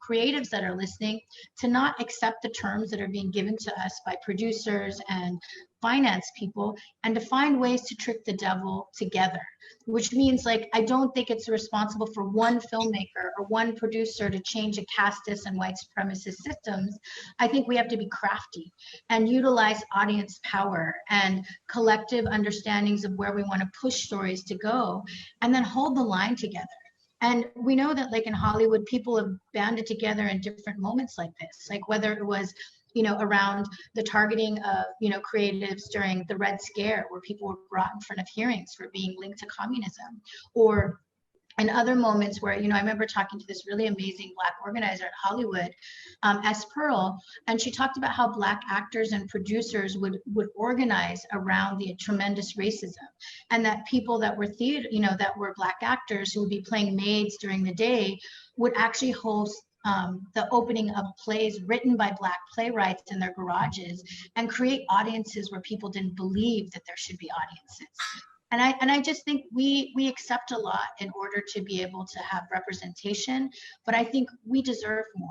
Speaker 5: creatives that are listening to not accept the terms that are being given to us by producers and finance people, and to find ways to trick the devil together, which means I don't think it's responsible for one filmmaker or one producer to change a casteist and white supremacist systems. I think we have to be crafty and utilize audience power and collective understandings of where we want to push stories to go, and then hold the line together. And we know that in Hollywood, people have banded together in different moments like this, whether it was around the targeting of, creatives during the Red Scare, where people were brought in front of hearings for being linked to communism, or in other moments where, I remember talking to this really amazing Black organizer in Hollywood, S. Pearl, and she talked about how Black actors and producers would organize around the tremendous racism, and that people that were that were Black actors who would be playing maids during the day would actually host the opening of plays written by Black playwrights in their garages, and create audiences where people didn't believe that there should be audiences. I just think we accept a lot in order to be able to have representation, but I think we deserve more.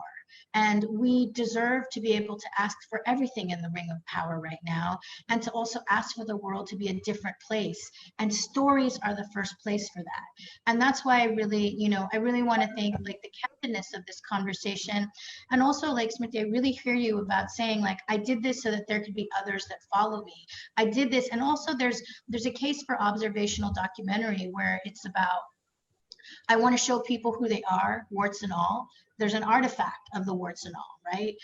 Speaker 5: And we deserve to be able to ask for everything in the ring of power right now, and to also ask for the world to be a different place. And stories are the first place for that. And that's why I really, I really want to thank like the candidness of this conversation. And also like Smrithi, I really hear you about saying like, I did this so that there could be others that follow me. I did this. And also there's a case for observational documentary where it's about, I want to show people who they are, warts and all. There's an artifact of the warts and all, right?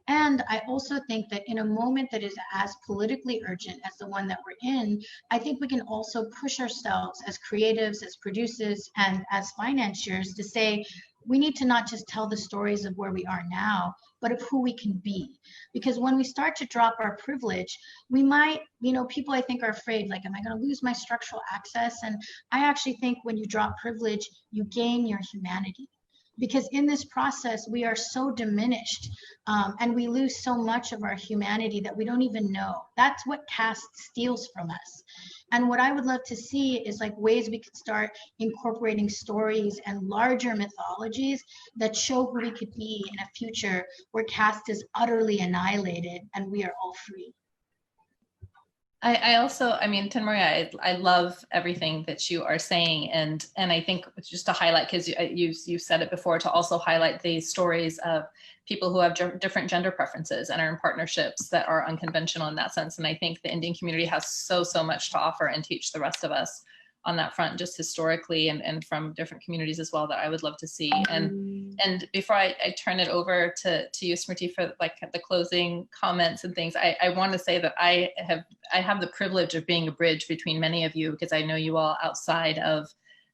Speaker 5: And I also think that in a moment that is as politically urgent as the one that we're in, I think we can also push ourselves as creatives, as producers, and as financiers to say, we need to not just tell the stories of where we are now, but of who we can be. Because when we start to drop our privilege, we might, people I think are afraid, like, am I going to lose my structural access? And I actually think when you drop privilege, you gain your humanity. Because in this process, we are so diminished and we lose so much of our humanity that we don't even know. That's what caste steals from us. And what I would love to see is like ways we could start incorporating stories and larger mythologies that show who we could be in a future where caste is utterly annihilated and we are all free.
Speaker 1: I also, Thenmozhi, I love everything that you are saying. And I think just to highlight, because you said it before, to also highlight the stories of people who have different gender preferences and are in partnerships that are unconventional in that sense. And I think the Indian community has so much to offer and teach the rest of us on that front, just historically and from different communities as well, that I would love to see. And before I turn it over to you, Smrithi, for like the closing comments and things, I want to say that I have the privilege of being a bridge between many of you, because I know you all outside of,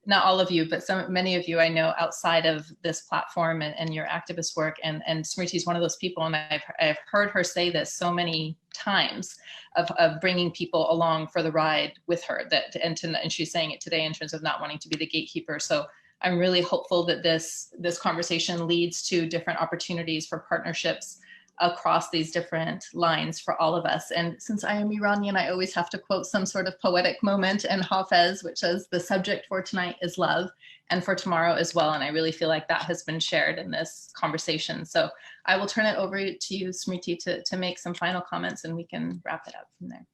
Speaker 1: not all of you, but many of you I know outside of this platform and your activist work. And Smrithi is one of those people, and I've heard her say this so many times of bringing people along for the ride with her, and she's saying it today in terms of not wanting to be the gatekeeper. So I'm really hopeful that this conversation leads to different opportunities for partnerships across these different lines for all of us. And since I am Iranian, I always have to quote some sort of poetic moment in Hafez, which is, the subject for tonight is love, and for tomorrow as well. And I really feel like that has been shared in this conversation. So I will turn it over to you, Smrithi, to make some final comments, and we can wrap it up from there.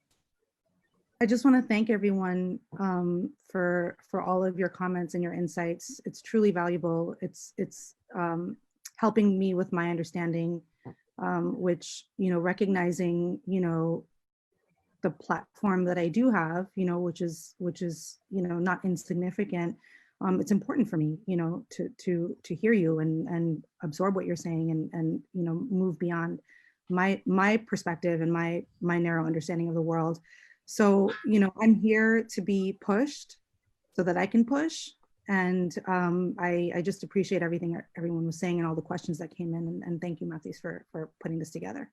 Speaker 2: I just want to thank everyone for all of your comments and your insights. It's truly valuable. It's helping me with my understanding, which, recognizing, the platform that I do have, which is not insignificant. It's important for me, to hear you and absorb what you're saying and move beyond my perspective and my narrow understanding of the world. So, I'm here to be pushed so that I can push. And I just appreciate everything everyone was saying and all the questions that came in. And thank you, Mathis, for putting this together.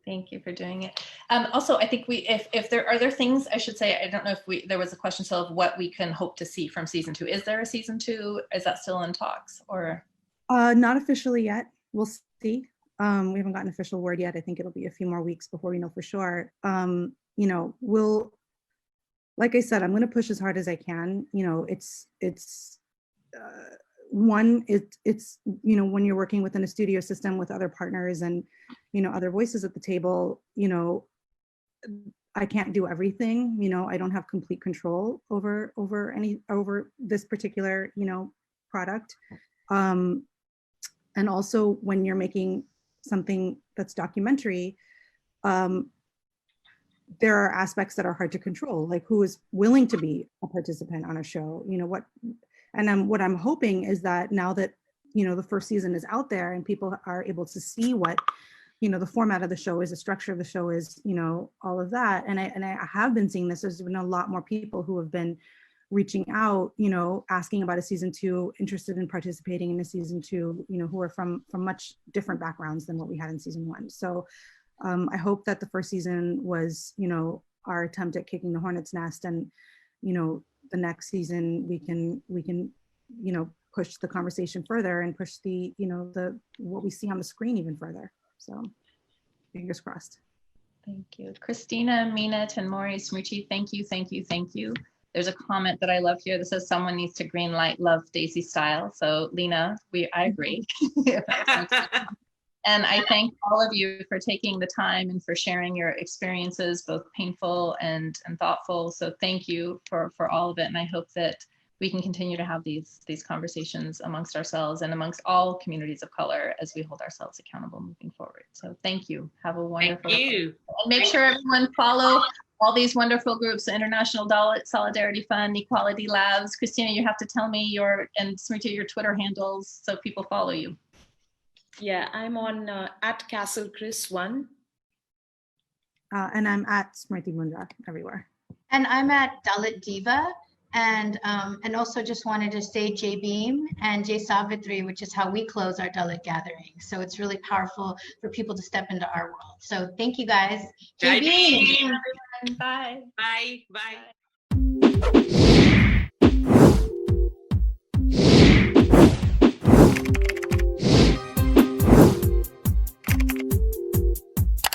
Speaker 1: Thank you for doing it. Also, I think if there are things, I should say, I don't know if there was a question still of what we can hope to see from season 2. Is there a season 2? Is that still in talks, or?
Speaker 2: Not officially yet. We'll see. We haven't gotten official word yet. I think it'll be a few more weeks before we know for sure. We'll, like I said, I'm going to push as hard as I can. It's when you're working within a studio system with other partners and, other voices at the table, I can't do everything. I don't have complete control over this particular, product. And also when you're making something that's documentary, there are aspects that are hard to control, like who is willing to be a participant on a show, what I'm hoping is that now that, the first season is out there and people are able to see what, the format of the show is, the structure of the show is, all of that. And I have been seeing this. There's been a lot more people who have been reaching out, asking about a season 2, interested in participating in a season 2, who are from much different backgrounds than what we had in season 1. So I hope that the first season was, our attempt at kicking the hornet's nest, and, the next season we can, push the conversation further and push the, what we see on the screen even further. So fingers crossed.
Speaker 1: Thank you. Christina, Meena, Thenmozhi, Smrithi, thank you, thank you, thank you. There's a comment that I love here that says someone needs to green light love Desi style. So Lena, I agree. And I thank all of you for taking the time and for sharing your experiences, both painful and thoughtful. So thank you for all of it. And I hope that we can continue to have these conversations amongst ourselves and amongst all communities of color as we hold ourselves accountable moving forward. So thank you. Have a wonderful
Speaker 3: Thank you.
Speaker 1: And make sure everyone follow all these wonderful groups, the International Dalit Solidarity Fund, Equality Labs. Christina, you have to tell me and Smrithi, your Twitter handles so people follow you.
Speaker 4: Yeah, I'm on at CastleChris1.
Speaker 2: And I'm at Smrithi Mundhra everywhere.
Speaker 5: And I'm at Dalit Diva. And also just wanted to say J Beam and J Savitri, which is how we close our Dalit gathering. So it's really powerful for people to step into our world. So thank you guys. J Beam.
Speaker 1: Bye.
Speaker 3: Bye. Bye.